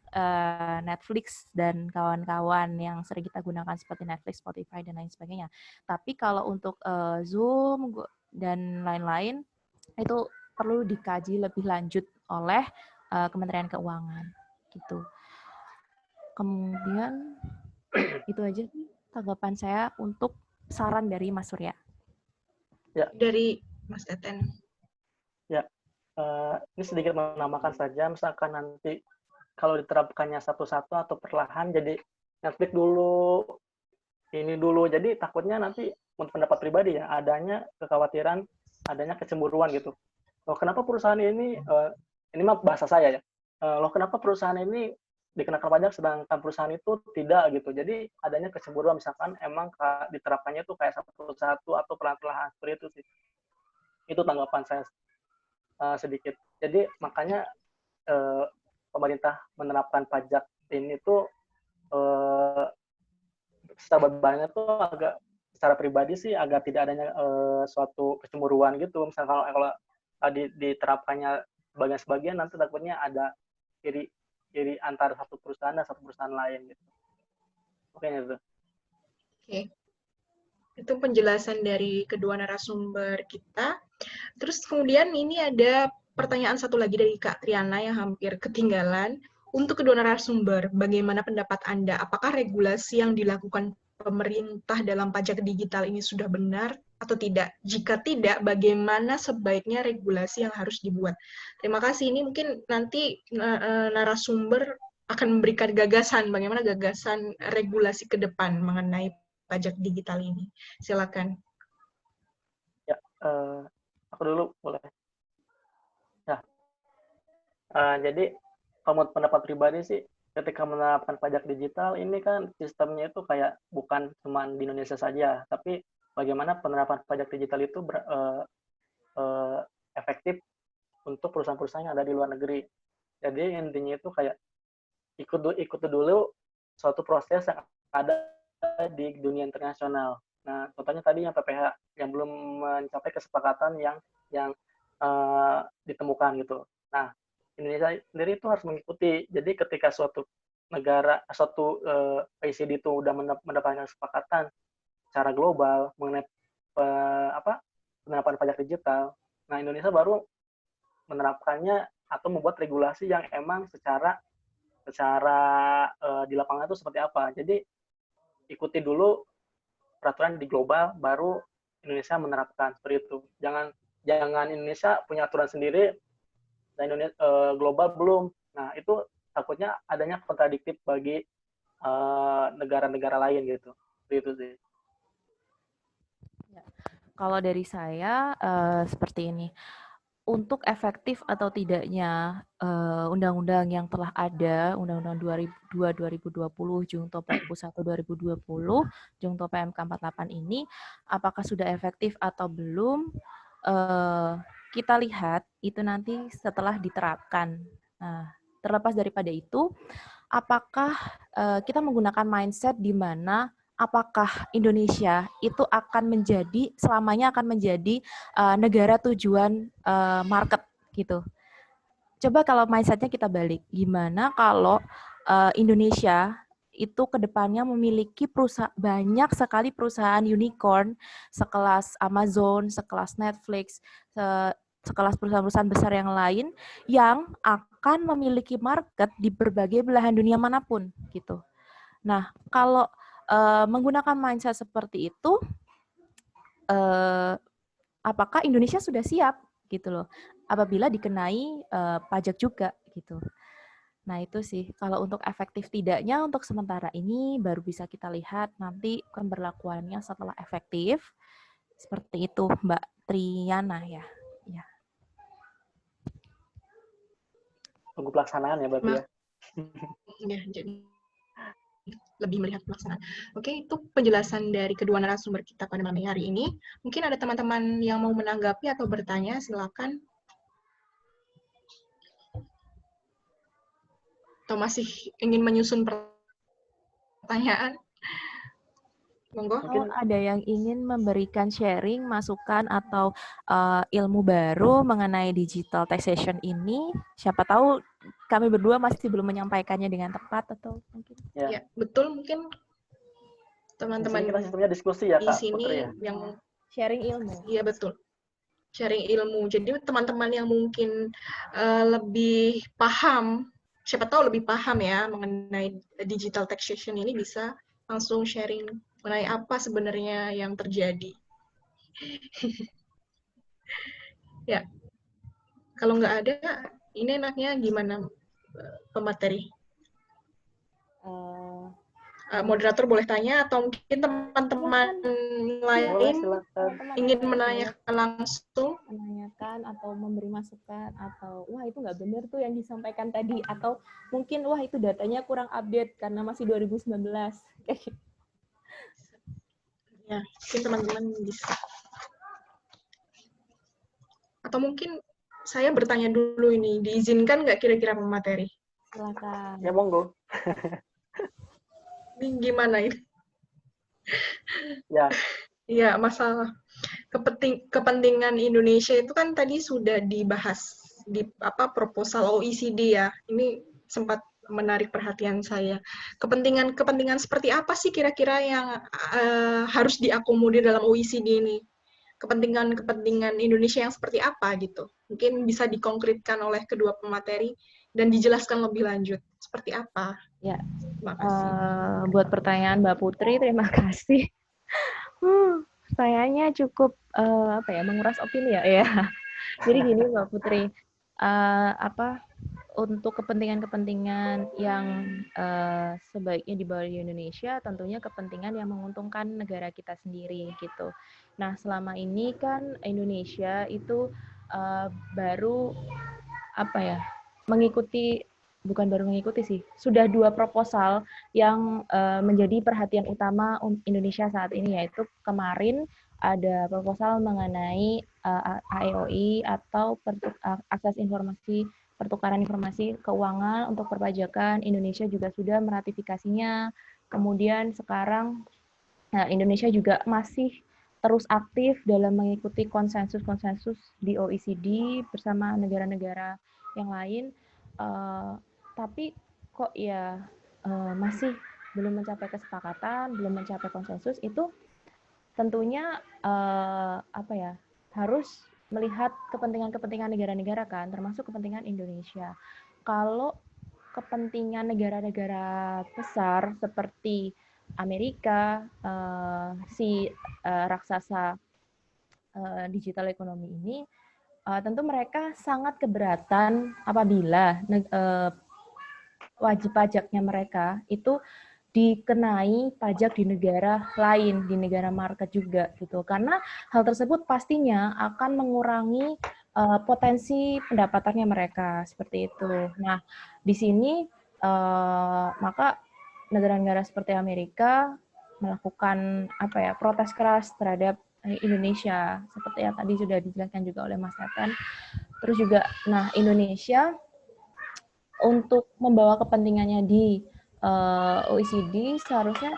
Netflix dan kawan-kawan yang sering kita gunakan seperti Netflix, Spotify, dan lain sebagainya. Tapi kalau untuk Zoom dan lain-lain itu perlu dikaji lebih lanjut oleh Kementerian Keuangan. Gitu. Kemudian itu aja tanggapan saya untuk saran dari Mas Surya. Ya. Dari Mas Teten. Ya, ini sedikit menambahkan saja, misalkan nanti kalau diterapkannya satu-satu atau perlahan, jadi Netflix dulu, ini dulu, jadi takutnya nanti untuk pendapat pribadi ya, adanya kekhawatiran, adanya kecemburuan gitu. Loh, kenapa perusahaan ini mah bahasa saya ya, loh kenapa perusahaan ini dikenakan pajak sedangkan perusahaan itu tidak gitu. Jadi adanya kecemburuan, misalkan emang diterapkannya tuh kayak satu-satu atau perlahan-lahan seperti itu sih. Itu tanggapan saya sedikit. Jadi makanya pemerintah menerapkan pajak ini tuh secara bebannya tuh agak secara pribadi sih agak tidak adanya suatu kecemburuan gitu. Misalnya kalau diterapkannya sebagian-sebagian, nanti takutnya ada iri antara satu perusahaan dan satu perusahaan lain gitu. Oke itu. Oke. Itu penjelasan dari kedua narasumber kita. Terus kemudian ini ada pertanyaan satu lagi dari Kak Triana yang hampir ketinggalan. Untuk kedua narasumber, bagaimana pendapat Anda? Apakah regulasi yang dilakukan pemerintah dalam pajak digital ini sudah benar atau tidak? Jika tidak, bagaimana sebaiknya regulasi yang harus dibuat? Terima kasih. Ini mungkin nanti narasumber akan memberikan gagasan, bagaimana gagasan regulasi ke depan mengenai pajak digital ini. Silakan. Ya, aku dulu boleh. Ya, jadi kalau menurut pendapat pribadi sih, ketika menerapkan pajak digital ini kan sistemnya itu kayak bukan cuma di Indonesia saja, tapi bagaimana penerapan pajak digital itu efektif untuk perusahaan-perusahaan yang ada di luar negeri. Jadi intinya itu kayak ikut dulu suatu proses yang ada di dunia internasional. Nah, contohnya tadi yang PPH yang belum mencapai kesepakatan yang ditemukan gitu. Nah, Indonesia sendiri itu harus mengikuti. Jadi ketika suatu negara, suatu OECD itu udah mendapatkan kesepakatan secara global mengenai penerapan pajak digital, nah Indonesia baru menerapkannya atau membuat regulasi yang emang secara di lapangan itu seperti apa. Jadi ikuti dulu peraturan di global, baru Indonesia menerapkan seperti itu. Jangan Indonesia punya aturan sendiri dan Indonesia global belum. Nah, itu takutnya adanya kontradiktif bagi negara-negara lain gitu. Seperti itu sih. Kalau dari saya seperti ini. Untuk efektif atau tidaknya undang-undang yang telah ada, Undang-Undang 2002-2020, Jungto Perpu 1-2020, Jungto PMK 48 ini, apakah sudah efektif atau belum, kita lihat itu nanti setelah diterapkan. Nah, terlepas daripada itu, apakah kita menggunakan mindset di mana apakah Indonesia itu selamanya akan menjadi negara tujuan market gitu. Coba kalau mindsetnya kita balik, gimana kalau Indonesia itu kedepannya memiliki banyak sekali perusahaan unicorn sekelas Amazon, sekelas Netflix, sekelas perusahaan-perusahaan besar yang lain yang akan memiliki market di berbagai belahan dunia manapun gitu. Nah, kalau menggunakan mindset seperti itu, apakah Indonesia sudah siap gitu loh? Apabila dikenai pajak juga gitu. Nah, itu sih kalau untuk efektif tidaknya untuk sementara ini baru bisa kita lihat nanti pemberlakuannya setelah efektif. Seperti itu, Mbak Triana ya. Ya. Tunggu pelaksanaan ya berarti ya. Ya, jadi lebih melihat pelaksanaan. Oke, itu penjelasan dari kedua narasumber kita pada malam hari ini. Mungkin ada teman-teman yang mau menanggapi atau bertanya, silakan. Atau masih ingin menyusun pertanyaan? Monggo. Mungkin ada yang ingin memberikan sharing, masukan, atau ilmu baru mengenai digital taxation ini. Siapa tahu kami berdua masih belum menyampaikannya dengan tepat atau mungkin. Ya, betul, mungkin teman-teman kita sistemnya diskusi ya, di Kak sini Putri ya. yang sharing ilmu. Iya, betul. Sharing ilmu. Jadi teman-teman yang mungkin lebih paham, siapa tahu lebih paham ya mengenai digital taxation ini bisa langsung sharing mengenai apa sebenarnya yang terjadi. Ya, kalau nggak ada, ini enaknya gimana pemateri? Moderator boleh tanya atau mungkin teman-teman lain ingin menanyakan langsung, menanyakan atau memberi masukan atau wah itu nggak benar tuh yang disampaikan tadi atau mungkin wah itu datanya kurang update karena masih 2019 kayak gitu. Ya, mungkin teman-teman bisa. Atau mungkin saya bertanya dulu ini, diizinkan nggak kira-kira pemateri? Silakan. Ya monggo. Ini gimana ini? Ya. Ya, masalah kepentingan Indonesia itu kan tadi sudah dibahas di proposal OECD ya. Ini sempat menarik perhatian saya. Kepentingan seperti apa sih kira-kira yang harus diakomodir dalam OECD ini? Kepentingan Indonesia yang seperti apa gitu? Mungkin bisa dikonkretkan oleh kedua pemateri dan dijelaskan lebih lanjut. Seperti apa? Ya. Terima kasih. Buat pertanyaan Mbak Putri, terima kasih. Pertanyaannya cukup menguras opini ya. Jadi gini Mbak Putri, untuk kepentingan-kepentingan yang sebaiknya dibawa di Indonesia, tentunya kepentingan yang menguntungkan negara kita sendiri gitu. Nah, selama ini kan Indonesia itu baru sudah 2 proposal yang menjadi perhatian utama Indonesia saat ini, yaitu kemarin ada proposal mengenai AEOI atau akses informasi pertukaran informasi keuangan untuk perpajakan. Indonesia juga sudah meratifikasinya. Kemudian sekarang Indonesia juga masih terus aktif dalam mengikuti konsensus-konsensus di OECD bersama negara-negara yang lain. Tapi kok ya masih belum mencapai kesepakatan, belum mencapai konsensus, itu tentunya harus melihat kepentingan-kepentingan negara-negara kan, termasuk kepentingan Indonesia. Kalau kepentingan negara-negara besar seperti Amerika, raksasa digital ekonomi ini, tentu mereka sangat keberatan apabila wajib pajaknya mereka itu dikenai pajak di negara lain, di negara market juga gitu. Karena hal tersebut pastinya akan mengurangi potensi pendapatannya mereka seperti itu. Nah, di sini maka negara-negara seperti Amerika melakukan protes keras terhadap Indonesia seperti yang tadi sudah dijelaskan juga oleh Mas Teten. Terus juga, nah Indonesia untuk membawa kepentingannya di OECD seharusnya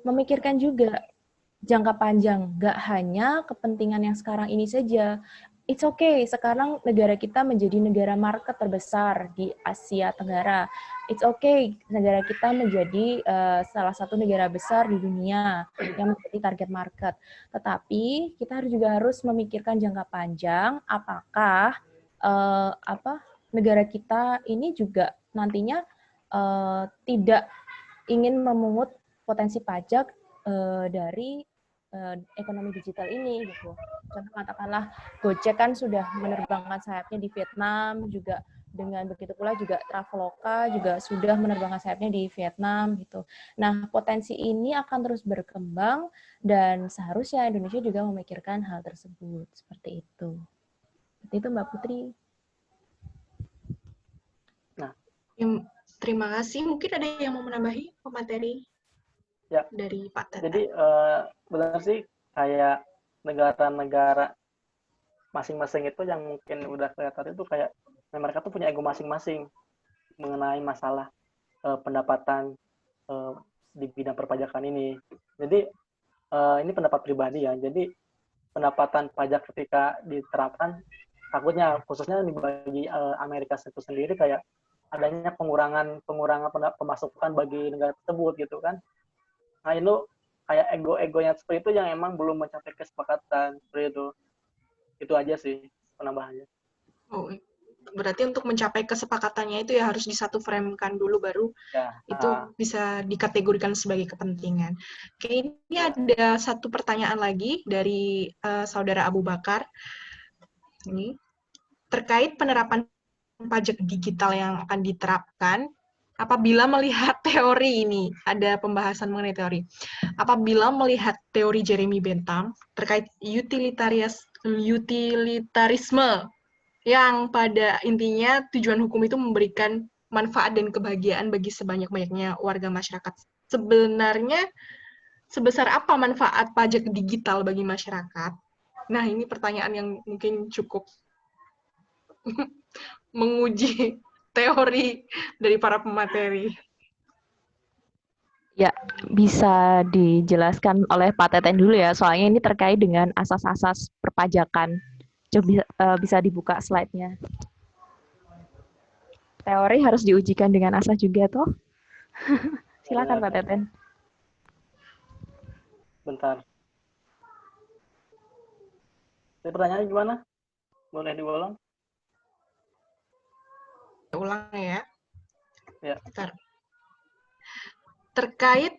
memikirkan juga jangka panjang, nggak hanya kepentingan yang sekarang ini saja. It's okay, sekarang negara kita menjadi negara market terbesar di Asia Tenggara. It's okay, negara kita menjadi salah satu negara besar di dunia yang menjadi target market. Tetapi kita juga harus memikirkan jangka panjang, apakah negara kita ini juga nantinya tidak ingin memungut potensi pajak dari ekonomi digital ini gitu. Contoh katakanlah Gojek kan sudah menerbangkan sayapnya di Vietnam, juga dengan begitu pula juga Traveloka juga sudah menerbangkan sayapnya di Vietnam gitu. Nah, potensi ini akan terus berkembang dan seharusnya Indonesia juga memikirkan hal tersebut seperti itu. Seperti itu Mbak Putri. Nah, terima kasih. Mungkin ada yang mau menambahi pemateri dari Pak Teten? Jadi benar sih, kayak negara-negara masing-masing itu yang mungkin udah kelihatan itu kayak mereka tuh punya ego masing-masing mengenai masalah pendapatan di bidang perpajakan ini. Jadi ini pendapat pribadi ya. Jadi pendapatan pajak ketika diterapkan takutnya khususnya bagi Amerika itu sendiri kayak adanya pengurangan pemasukan bagi negara tersebut gitu kan. Nah itu kayak ego-egonya seperti itu yang emang belum mencapai kesepakatan seperti itu. Itu aja sih penambahannya. Oh, berarti untuk mencapai kesepakatannya itu ya harus disatu frame-kan dulu baru itu bisa dikategorikan sebagai kepentingan. Oke, ini ada satu pertanyaan lagi dari Saudara Abu Bakar. Ini terkait penerapan pajak digital yang akan diterapkan. Apabila melihat teori ini, ada pembahasan mengenai teori. Apabila melihat teori Jeremy Bentham terkait utilitarisme yang pada intinya tujuan hukum itu memberikan manfaat dan kebahagiaan bagi sebanyak-banyaknya warga masyarakat. Sebenarnya sebesar apa manfaat pajak digital bagi masyarakat? Nah, ini pertanyaan yang mungkin cukup menguji teori dari para pemateri. Ya, bisa dijelaskan oleh Pak Teten dulu ya, soalnya ini terkait dengan asas-asas perpajakan. Coba bisa dibuka slide-nya. Teori harus diujikan dengan asas juga, toh? Silakan Pak Teten. Bentar. Ini pertanyaannya gimana? Boleh diulang? Ulang ya. Ya. Bentar. Terkait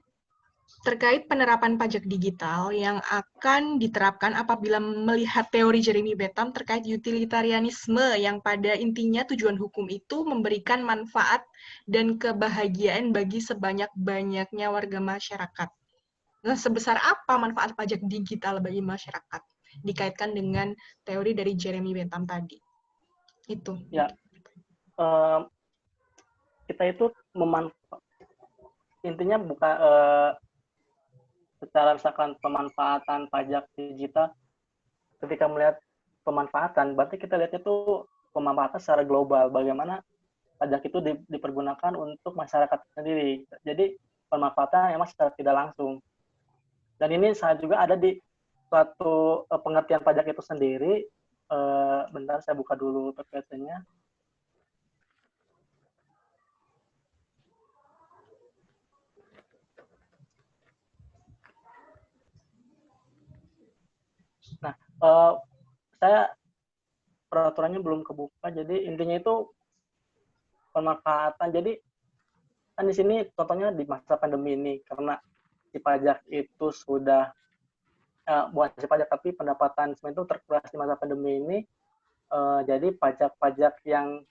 penerapan pajak digital yang akan diterapkan apabila melihat teori Jeremy Bentham terkait utilitarianisme yang pada intinya tujuan hukum itu memberikan manfaat dan kebahagiaan bagi sebanyak-banyaknya warga masyarakat. Nah, sebesar apa manfaat pajak digital bagi masyarakat dikaitkan dengan teori dari Jeremy Bentham tadi? Itu. Ya. Kita itu intinya bukan secara misalkan pemanfaatan pajak digital, ketika melihat pemanfaatan, berarti kita lihat itu pemanfaatan secara global, bagaimana pajak itu dipergunakan untuk masyarakat sendiri. Jadi pemanfaatan memang secara tidak langsung. Dan ini saya juga ada di suatu pengertian pajak itu sendiri. Bentar, saya buka dulu PPT-nya. Nah, saya peraturannya belum kebuka, jadi intinya itu pemanfaatan. Jadi kan di sini contohnya di masa pandemi ini, karena si pajak itu sudah bukan wajib pajak tapi pendapatan sebenarnya itu terkuras di masa pandemi ini. Jadi pajak-pajak yang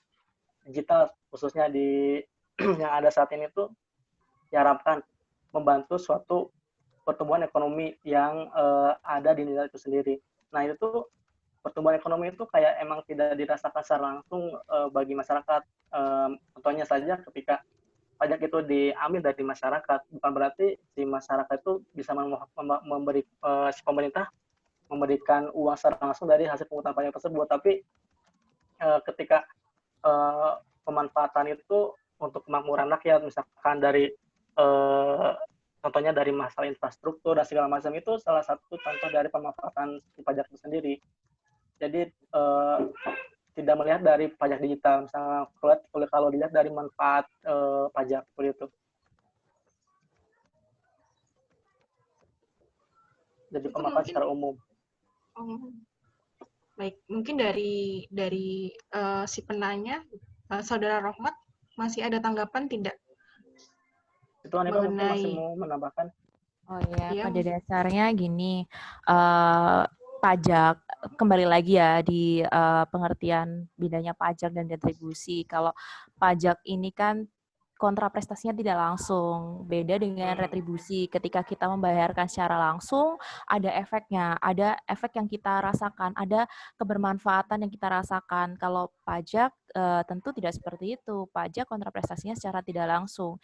digital khususnya di yang ada saat ini tuh diharapkan membantu suatu pertumbuhan ekonomi yang ada di negara itu sendiri. Nah itu tuh pertumbuhan ekonomi itu kayak emang tidak dirasakan secara langsung bagi masyarakat. Contohnya saja ketika pajak itu diambil dari masyarakat, bukan berarti si masyarakat itu bisa memberi si pemerintah memberikan uang secara langsung dari hasil pungutan pajak tersebut, tapi ketika pemanfaatan itu untuk kemakmuran rakyat, misalkan dari contohnya dari masalah infrastruktur dan segala macam, itu salah satu contoh dari pemanfaatan pajak itu sendiri. Jadi tidak melihat dari pajak digital, misalnya kalau dilihat dari manfaat pajak seperti itu. Jadi pemanfaat secara umum. Baik, mungkin dari si penanya, Saudara Rohmat, masih ada tanggapan tidak? Itu Hanifa mungkin masih mau menambahkan. Oh iya, pada dasarnya gini, pajak, kembali lagi ya di pengertian bedanya pajak dan retribusi. Kalau pajak ini kan kontraprestasinya tidak langsung, beda dengan retribusi. Ketika kita membayarkan secara langsung, ada efeknya, ada efek yang kita rasakan, ada kebermanfaatan yang kita rasakan. Kalau pajak tentu tidak seperti itu. Pajak kontraprestasinya secara tidak langsung.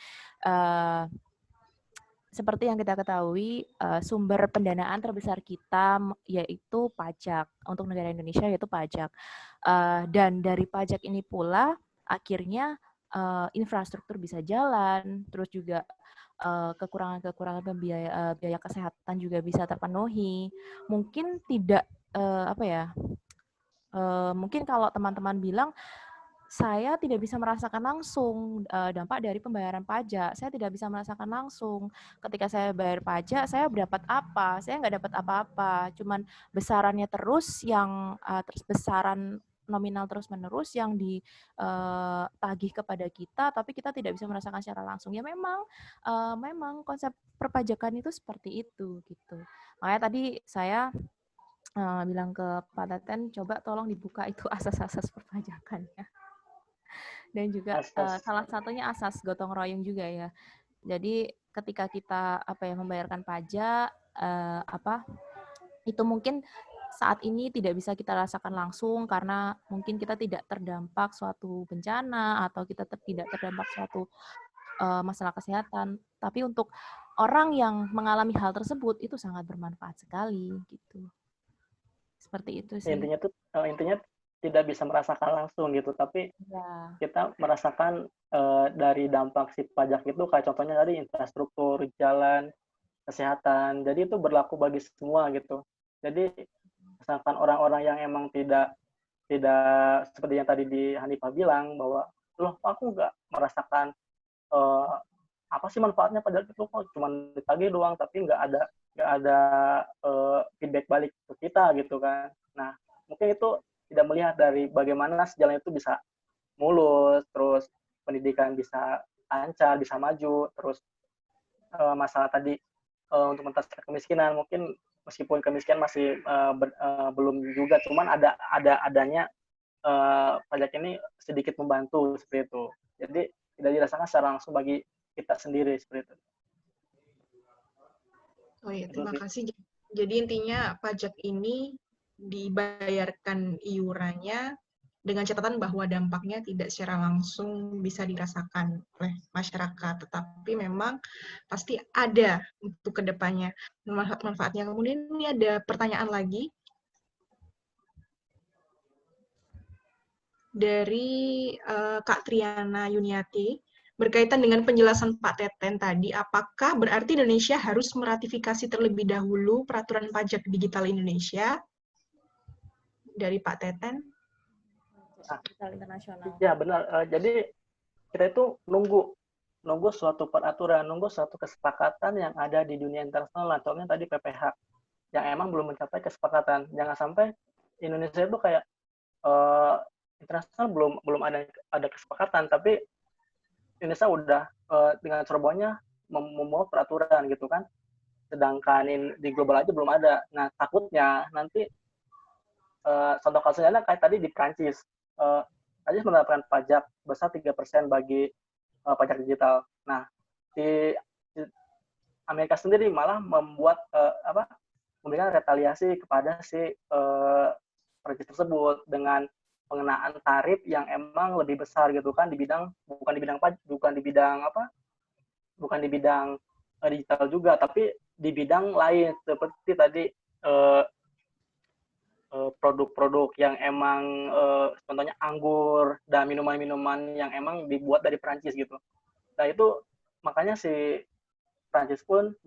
Seperti yang kita ketahui, sumber pendanaan terbesar kita yaitu pajak. Untuk negara Indonesia yaitu pajak. Dan dari pajak ini pula, akhirnya infrastruktur bisa jalan, terus juga kekurangan-kekurangan biaya kesehatan juga bisa terpenuhi. Mungkin tidak, mungkin kalau teman-teman bilang, saya tidak bisa merasakan langsung dampak dari pembayaran pajak. Saya tidak bisa merasakan langsung. Ketika saya bayar pajak, saya dapat apa? Saya nggak dapat apa-apa. Cuman besarannya terus yang besaran nominal terus-menerus yang ditagih kepada kita, tapi kita tidak bisa merasakan secara langsung. Ya memang konsep perpajakan itu seperti itu gitu. Makanya tadi saya bilang ke Pak Teten, coba tolong dibuka itu asas-asas perpajakannya. Dan juga salah satunya asas gotong royong juga ya. Jadi ketika kita membayarkan pajak itu mungkin saat ini tidak bisa kita rasakan langsung karena mungkin kita tidak terdampak suatu bencana atau kita tidak terdampak suatu masalah kesehatan. Tapi untuk orang yang mengalami hal tersebut itu sangat bermanfaat sekali gitu. Seperti itu sih. Intinya tidak bisa merasakan langsung gitu, tapi kita merasakan dari dampak si pajak itu, kayak contohnya tadi infrastruktur, jalan, kesehatan. Jadi itu berlaku bagi semua gitu. Jadi misalkan orang-orang yang emang tidak seperti yang tadi di Hanifah bilang bahwa loh aku nggak merasakan apa sih manfaatnya pajak itu, kok cuma ditagih doang tapi nggak ada feedback balik ke kita gitu kan. Nah mungkin itu tidak melihat dari bagaimana sejalan itu bisa mulus, terus pendidikan bisa lancar, bisa maju, terus masalah tadi untuk mengatasi kemiskinan, mungkin meskipun kemiskinan masih belum juga, cuman adanya pajak ini sedikit membantu seperti itu. Jadi tidak dirasakan secara langsung bagi kita sendiri seperti itu. Oh iya, terima kasih. Jadi intinya pajak ini dibayarkan iurannya dengan catatan bahwa dampaknya tidak secara langsung bisa dirasakan oleh masyarakat, tetapi memang pasti ada untuk kedepannya manfaat-manfaatnya. Kemudian ini ada pertanyaan lagi dari Kak Triana Yuniati berkaitan dengan penjelasan Pak Teten tadi. Apakah berarti Indonesia harus meratifikasi terlebih dahulu peraturan pajak digital Indonesia? Dari Pak Teten. Digital internasional. Ya benar. Jadi kita itu nunggu suatu peraturan, nunggu suatu kesepakatan yang ada di dunia internasional. Contohnya tadi PPH yang emang belum mencapai kesepakatan. Jangan sampai Indonesia itu kayak internasional belum ada kesepakatan, tapi Indonesia udah dengan cerobohnya membuat peraturan gitu kan. sedangkan di global aja belum ada. Nah, takutnya nanti contoh kasusnya kayak tadi di Prancis. Prancis menerapkan pajak besar 3% bagi pajak digital. Nah, di Amerika sendiri malah membuat memberikan retaliasi kepada si Prancis tersebut dengan pengenaan tarif yang emang lebih besar gitu kan di bidang bukan di bidang digital juga, tapi di bidang lain seperti tadi produk-produk yang emang contohnya anggur dan minuman-minuman yang emang dibuat dari Prancis gitu. Nah itu makanya si Prancis pun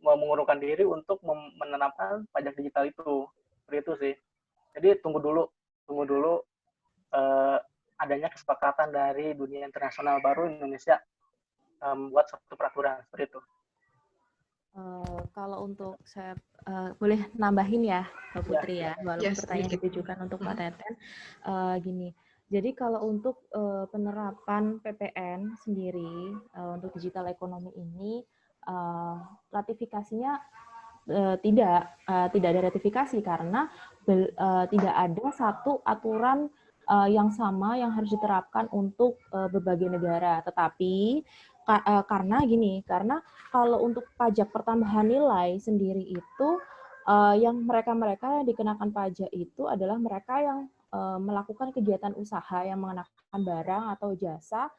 mengurungkan diri untuk menerapkan pajak digital itu. Seperti itu sih. Jadi tunggu dulu adanya kesepakatan dari dunia internasional baru Indonesia membuat suatu peraturan seperti itu. Kalau untuk saya boleh nambahin ya, Mbak Putri ya, walaupun pertanyaan ditujukan untuk Mbak Teten. Gini, jadi kalau untuk penerapan PPN sendiri untuk digital ekonomi ini, ratifikasinya tidak ada ratifikasi karena tidak ada satu aturan yang sama yang harus diterapkan untuk berbagai negara. Tetapi karena kalau untuk pajak pertambahan nilai sendiri itu yang mereka dikenakan pajak itu adalah mereka yang melakukan kegiatan usaha yang mengenakan barang atau jasa,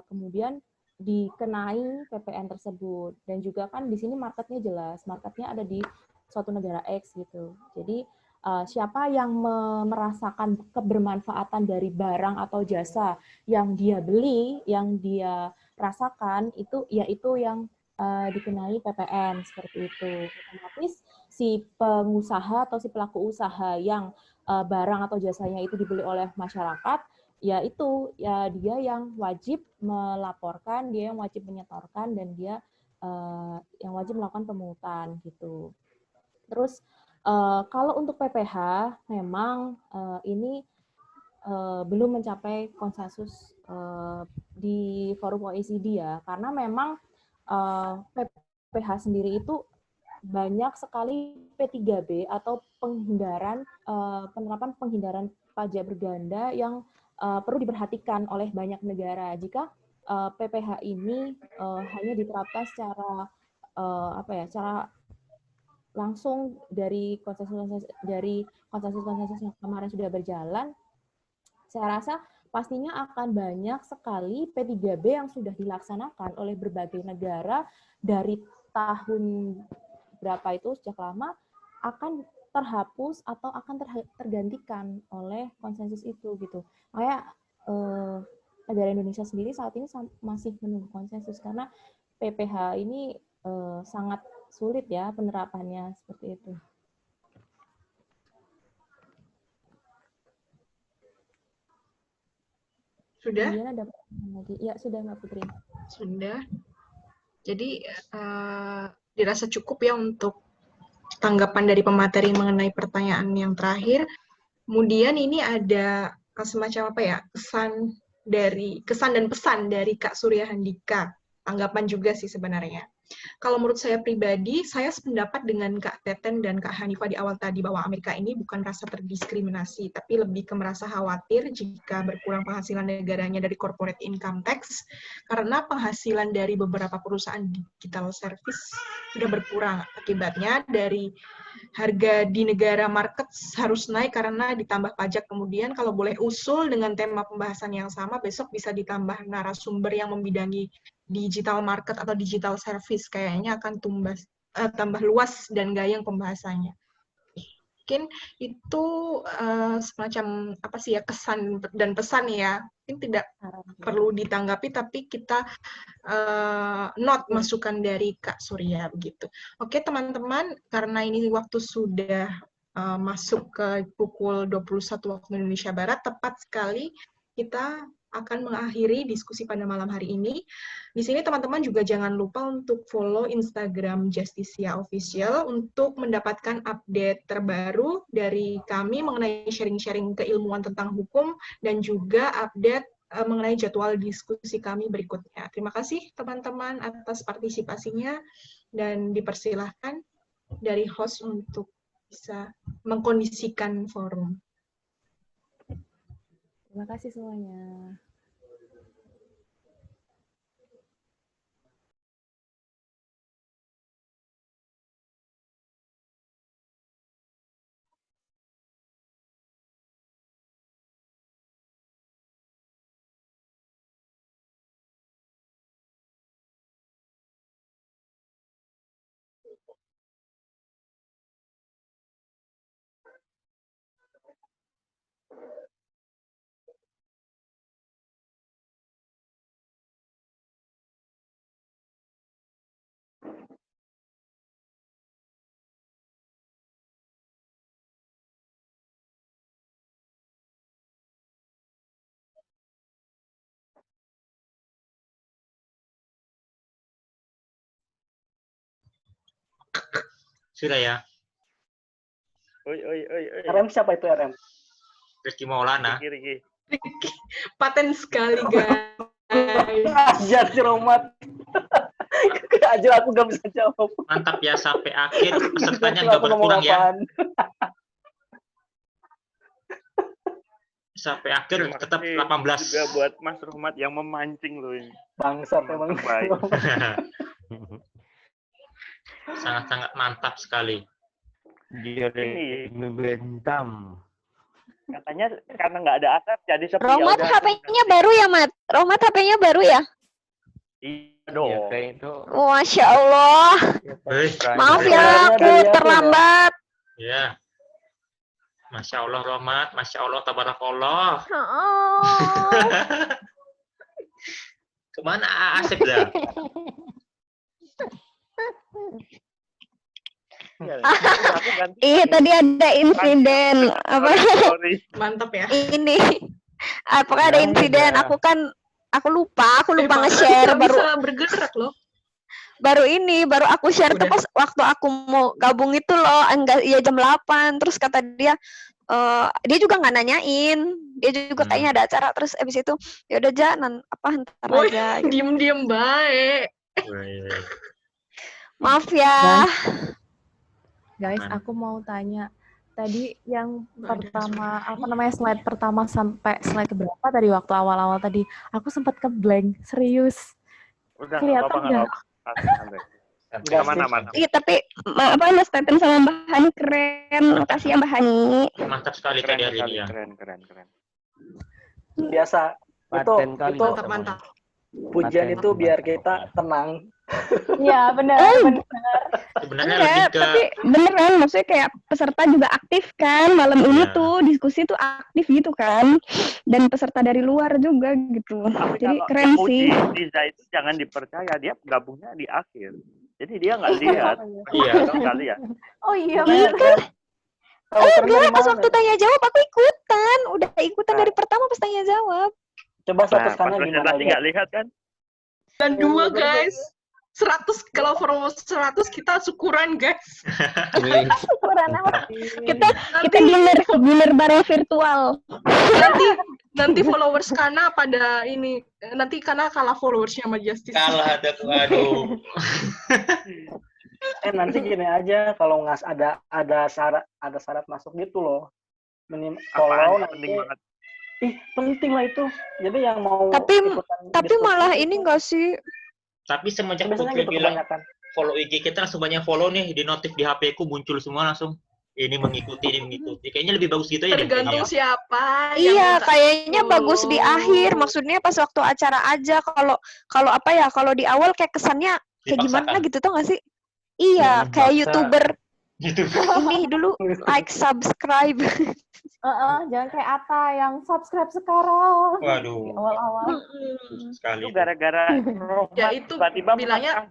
kemudian dikenai PPN tersebut. Dan juga kan di sini marketnya jelas, marketnya ada di suatu negara X gitu. Jadi siapa yang merasakan kebermanfaatan dari barang atau jasa yang dia beli, yang dia rasakan, itu yang dikenai PPN seperti itu. Otomatis si pengusaha atau si pelaku usaha yang barang atau jasanya itu dibeli oleh masyarakat, ya dia yang wajib melaporkan, dia yang wajib menyetorkan, dan dia yang wajib melakukan pemungutan gitu. Terus kalau untuk PPh memang ini belum mencapai konsensus di forum OECD ya, karena memang PPh sendiri itu banyak sekali P3B atau penerapan penghindaran pajak berganda yang perlu diperhatikan oleh banyak negara. Jika PPh ini hanya diterapkan secara secara langsung dari konsensus yang kemarin sudah berjalan, saya rasa pastinya akan banyak sekali P3B yang sudah dilaksanakan oleh berbagai negara dari tahun berapa itu sejak lama akan terhapus atau akan tergantikan oleh konsensus itu gitu. Kayak negara Indonesia sendiri saat ini masih menunggu konsensus karena PPh ini sangat sulit ya penerapannya seperti itu. Sudah? Kemudian ada lagi. Ya, sudah Mbak Putri. Sudah. Jadi dirasa cukup ya untuk tanggapan dari pemateri mengenai pertanyaan yang terakhir. Kemudian ini ada semacam kesan dan pesan dari Kak Surya Handika. Tanggapan juga sih sebenarnya. Kalau menurut saya pribadi, saya sependapat dengan Kak Teten dan Kak Hanifah di awal tadi bahwa Amerika ini bukan rasa terdiskriminasi, tapi lebih ke merasa khawatir jika berkurang penghasilan negaranya dari corporate income tax, karena penghasilan dari beberapa perusahaan digital service sudah berkurang. Akibatnya dari harga di negara market harus naik karena ditambah pajak. Kemudian kalau boleh usul dengan tema pembahasan yang sama, besok bisa ditambah narasumber yang membidangi digital market atau digital service, kayaknya akan tambah luas dan gayang pembahasannya. Mungkin itu semacam kesan dan pesan ya. Mungkin tidak perlu ditanggapi, tapi kita note masukan dari Kak Surya begitu. Oke teman-teman, karena ini waktu sudah masuk ke pukul 21 waktu Indonesia Barat, tepat sekali kita akan mengakhiri diskusi pada malam hari ini. Di sini teman-teman juga jangan lupa untuk follow Instagram Justicia Official untuk mendapatkan update terbaru dari kami mengenai sharing-sharing keilmuan tentang hukum dan juga update mengenai jadwal diskusi kami berikutnya. Terima kasih teman-teman atas partisipasinya dan dipersilahkan dari host untuk bisa mengkondisikan forum. Terima kasih semuanya. Sudah ya. Oi. RM siapa itu RM? Rizky Maulana. Riki. Paten sekali, guys. Ajar si Romat. Ajar aku gak bisa jawab. Mantap ya, sampai akhir pesertanya Aku nggak ngomong berkurang ya. apaan. Sampai akhir Terima tetap kasih 18. juga buat Mas Rohmat yang memancing loh ini. Bangsat emang. Baik. Sangat-sangat mantap sekali. Ini Bentam. katanya karena nggak ada atap jadi sepi. Romat ya udah. HP-nya baru ya, Mat? Romat HP-nya baru ya? Iya Iya, dong. kayak itu. Masya Allah. Maaf ya, aku terlambat. Ya. Masya Allah Romat, Masya Allah Tabarakallah. Oh. Kemana Asep dah? Iya, aku ganti. Iya, tadi ada insiden apa Sorry. Mantap ya. ini? Apakah ada Ya, insiden? ya. Aku lupa Pak, nge-share nggak bisa bergerak loh. baru aku share tuh Udah. pas waktu aku mau gabung itu loh, enggak ya jam 8, terus kata dia dia juga nggak nanyain, dia juga kayaknya ada acara, terus abis itu ya udah ntar Woi, aja gitu. diem-diem baik. Maaf ya. Guys, Mana? aku mau tanya. Tadi yang Nggak ada pertama, suaranya. slide pertama sampai slide keberapa tadi waktu awal-awal tadi? Aku sempat ke-blank, serius. Udah Kelihatan nggak apa-apa. Santai. Aman. Iya, tapi Mas Teten sama Mbak Hani keren. Makasih ya Mbak Hani. Mantap sekali Keren tadi hari sekali, ini ya. keren. Biasa. Paten kali. itu Mantap. pujian itu biar kita tenang. Iya, benar. Sebenarnya Enggak, lebih ke tapi beneran maksudnya kayak peserta juga aktif kan. Malam ini Iya. tuh diskusi tuh aktif gitu kan. Dan peserta dari luar juga gitu. Tapi Jadi kalau keren yang sih. Diza itu jangan dipercaya, dia gabungnya di akhir. Jadi dia nggak lihat. Iya. Nggak lihat. Oh iya, Iya benar. kan? Tahu keren dari Enggak, pas mana? waktu tanya jawab aku ikutan. Udah ikutan Nah. dari pertama pas tanya jawab. Coba satu Nah, sana pas gimana presentasi aja? nggak lihat kan? Dan dua guys. 100 kalau forum 100 kita syukuran guys. Syukuran apa? Kita Nanti dinner bareng virtual. nanti followers Kana pada ini nanti Kana kalah followersnya sama Justice. kalah ada aduh. Nanti gini aja, kalau nggak ada syarat masuk gitu loh. Follow Apaan? nanti. Penting banget. Penting lah itu. Jadi yang mau Tapi ikutan malah diskusi ini itu. enggak sih? Tapi semenjak Biasanya Putri gitu bilang kebanyakan. follow IG kita langsung banyak follow nih, di notif di HP ku muncul semua langsung. Ini mengikuti. Kayaknya lebih bagus gitu ya. Tergantung siapa. yang Iya, minta kayaknya follow. bagus di akhir. Maksudnya pas waktu acara aja. Kalau apa ya? Kalau di awal kayak kesannya kayak gimana Dipaksakan. gitu tuh nggak sih? Iya, Ya, kayak maksa. YouTuber Gitu. ini dulu like, subscribe. Jangan kayak Ata yang subscribe sekarang. Di Waduh. awal-awal. Sekali. Itu gara-gara Ya, itu tiba-tiba bilangnya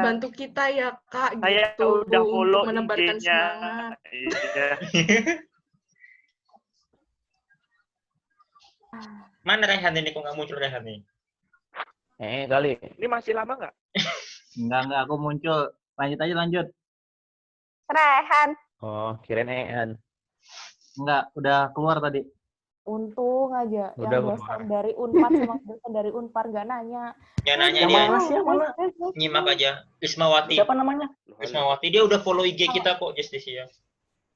bantu kita ya Kak saya gitu udah follow untuk menebarkan IG-nya. semangat. Iya. Mana Rehan ini kok nggak muncul Rehan nih? Kali. Ini masih lama nggak? Enggak, aku muncul. Lanjut. Rehan. Oh, kirain Ean. Enggak, udah keluar tadi. Untung aja Udah, yang Bu. dosen dari Unpad sama dosen dari Unpar nggak nanya. Yang nanya Yang dia, mana sih, yang mana? nyimak aja. Ismawati. Siapa namanya? Ismawati, dia udah follow IG kita kok, Justisia.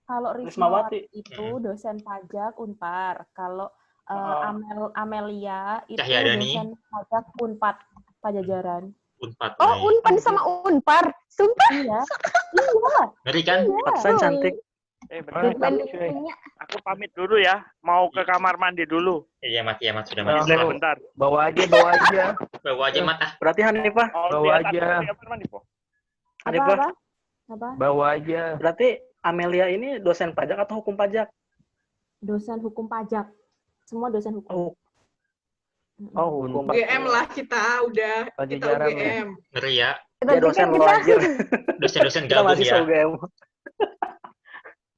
Kalau Rismawati. Rismawati itu dosen pajak Unpar. Kalau Amelia itu Cahyadani. dosen pajak Unpad Pajajaran. Unpad. Oh, Unpad sama Unpar. Sumpah. Iya. Iya. Ngeri kan? Pantesan cantik. Bentar, Bandingnya. aku pamit dulu ya. Mau ke kamar mandi dulu. Iya, Mat, ya, Mat, sudah Nah, Mat. Bentar, bentar. Bawa aja. Bawa aja, Mat, ah. Berarti Hanifah, Oh, Bawa lihat aku aja. di kamar mandi, Po. Hanifah, Apa? Bawa aja. berarti Amelia ini dosen pajak atau hukum pajak? Dosen hukum pajak. Semua dosen hukum. Oh, hukum pajak. UGM lah kita udah kita Pajajaran, ya. UGM. Ngeri ya. Dia Tapi dosen kan lo kita anjir. Dosen-dosen Kita gabung mahasiswa ya. UGM.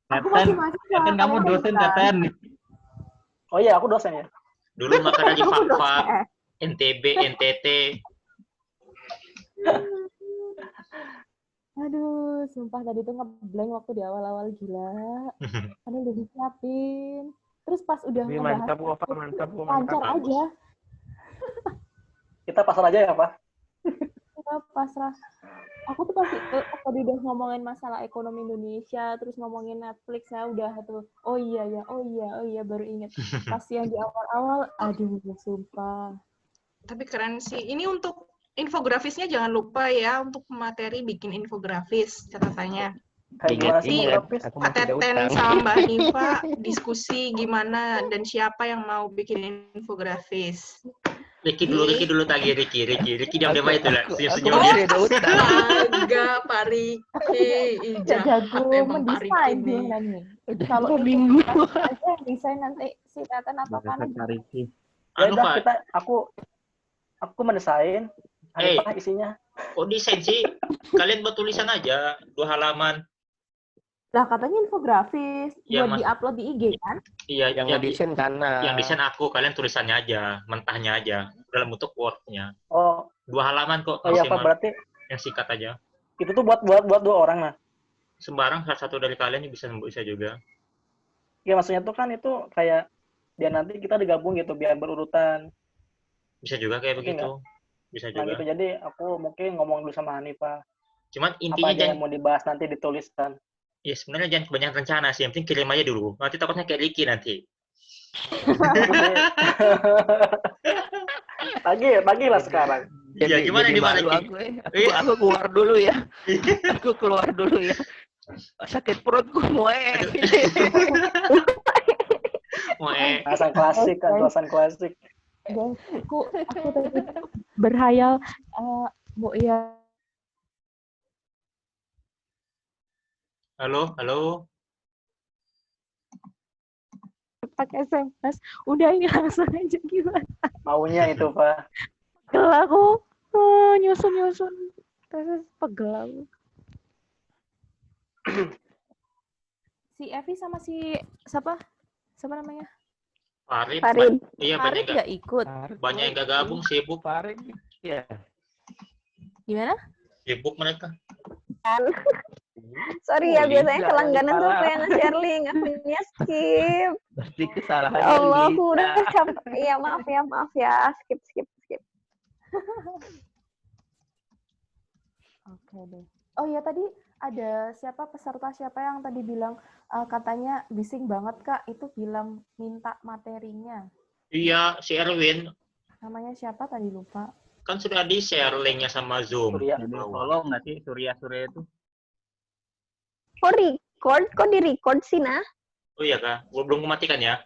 Aku Teten, masih mahasiswa. Teten kamu kalian dosen bukan. Teten. Oh iya, aku dosen ya. Dulu makan lagi Kamu Fakfak, dosen. NTB, NTT. Aduh, sumpah tadi tuh ngeblank waktu di awal-awal gila. Kan udah disiapin. Terus pas udah Wih, ngebahas mantap, Pak. Mantap, Pak. lancar Mantap. aja. Kita pasar aja ya, Pak. Kita pasrah. Aku tuh pasti tadi udah ngomongin masalah ekonomi Indonesia, terus ngomongin Netflix, saya udah tuh, oh iya, baru inget. Pas yang di awal-awal, aduh, sumpah. Tapi keren sih. Ini untuk infografisnya jangan lupa ya, untuk materi bikin infografis catatannya. Kayak gimana sih Ingat, infografis? aku Kak masih ada Teten utang. sama Mbak Nifa diskusi gimana dan siapa yang mau bikin infografis. Riki dulu tagi Riki diam-diam aja tuh lah, Aku senyum-senyum masih dia. ada utang. Agak Pak Riki, Udah jago emang Pak Riki mendesain nih. gimana nih. Udah Kalau 2 minggu. aja yang desain nanti si Teten atau Kanan. Riki. Ya Anu, udah, Pak. aku mendesain. Hanifah isinya. Oh, desain sih. Kalian buat tulisan aja, 2 halaman. Lah katanya infografis Iya, buat Mas. diupload di IG kan? Iya, Yang ngedesain Kana. yang desain aku, kalian tulisannya aja, mentahnya aja, dalam bentuk Word-nya. Oh, 2 halaman kok, oh iya, Pak, maksimal. berarti Yang singkat aja. itu tuh buat 2 orang nah. Sembarang salah satu dari kalian yang bisa juga. Ya maksudnya tuh kan itu kayak dia nanti kita digabung gitu biar berurutan. Bisa juga kayak Oke, begitu. Bisa Nah juga. gitu, jadi aku mungkin ngomong dulu sama Hanifah. Cuman Apa intinya aja yang jangan, mau dibahas nanti dituliskan. ya sebenarnya jangan kebanyakan rencana sih. Yang penting kirim aja dulu. Nanti takutnya kayak Ricky nanti. Pagi lah sekarang. Ya, gimana jadi nih, Pak malu Riki? aku keluar dulu ya. Aku keluar dulu ya. Sakit perutku muek. Alasan klasik kan, alasan klasik. Guys, aku tadi berhayal Bu ya. Halo. Pakai SMS. Udah ini langsung aja gimana? Maunya itu, Pak. Pegel aku. Nyusun. Terus pegel aku. Si Evi sama si siapa? Siapa namanya? Farid. Farid. Iya, Farid nggak ikut. banyak yang nggak gabung, sibuk. Farid. Ya. Gimana? Sibuk mereka. Sorry ya, Oh, biasanya Liza, kelangganan tuh salah. apa yang nge-share link, akunya skip. Pasti kesalahan Allah, aku Lisa. udah capek. Iya, maaf ya. Skip. Oke deh. Oh iya, tadi ada peserta siapa yang tadi bilang katanya bising banget Kak, itu bilang minta materinya. Iya, si Erwin. Namanya siapa tadi lupa. Kan sudah di-share linknya sama Zoom. Surya. Jadi follow nggak sih Surya itu? Kok record? Kok di-record sih, nah? Oh iya, Kak. Gua belum mematikan ya.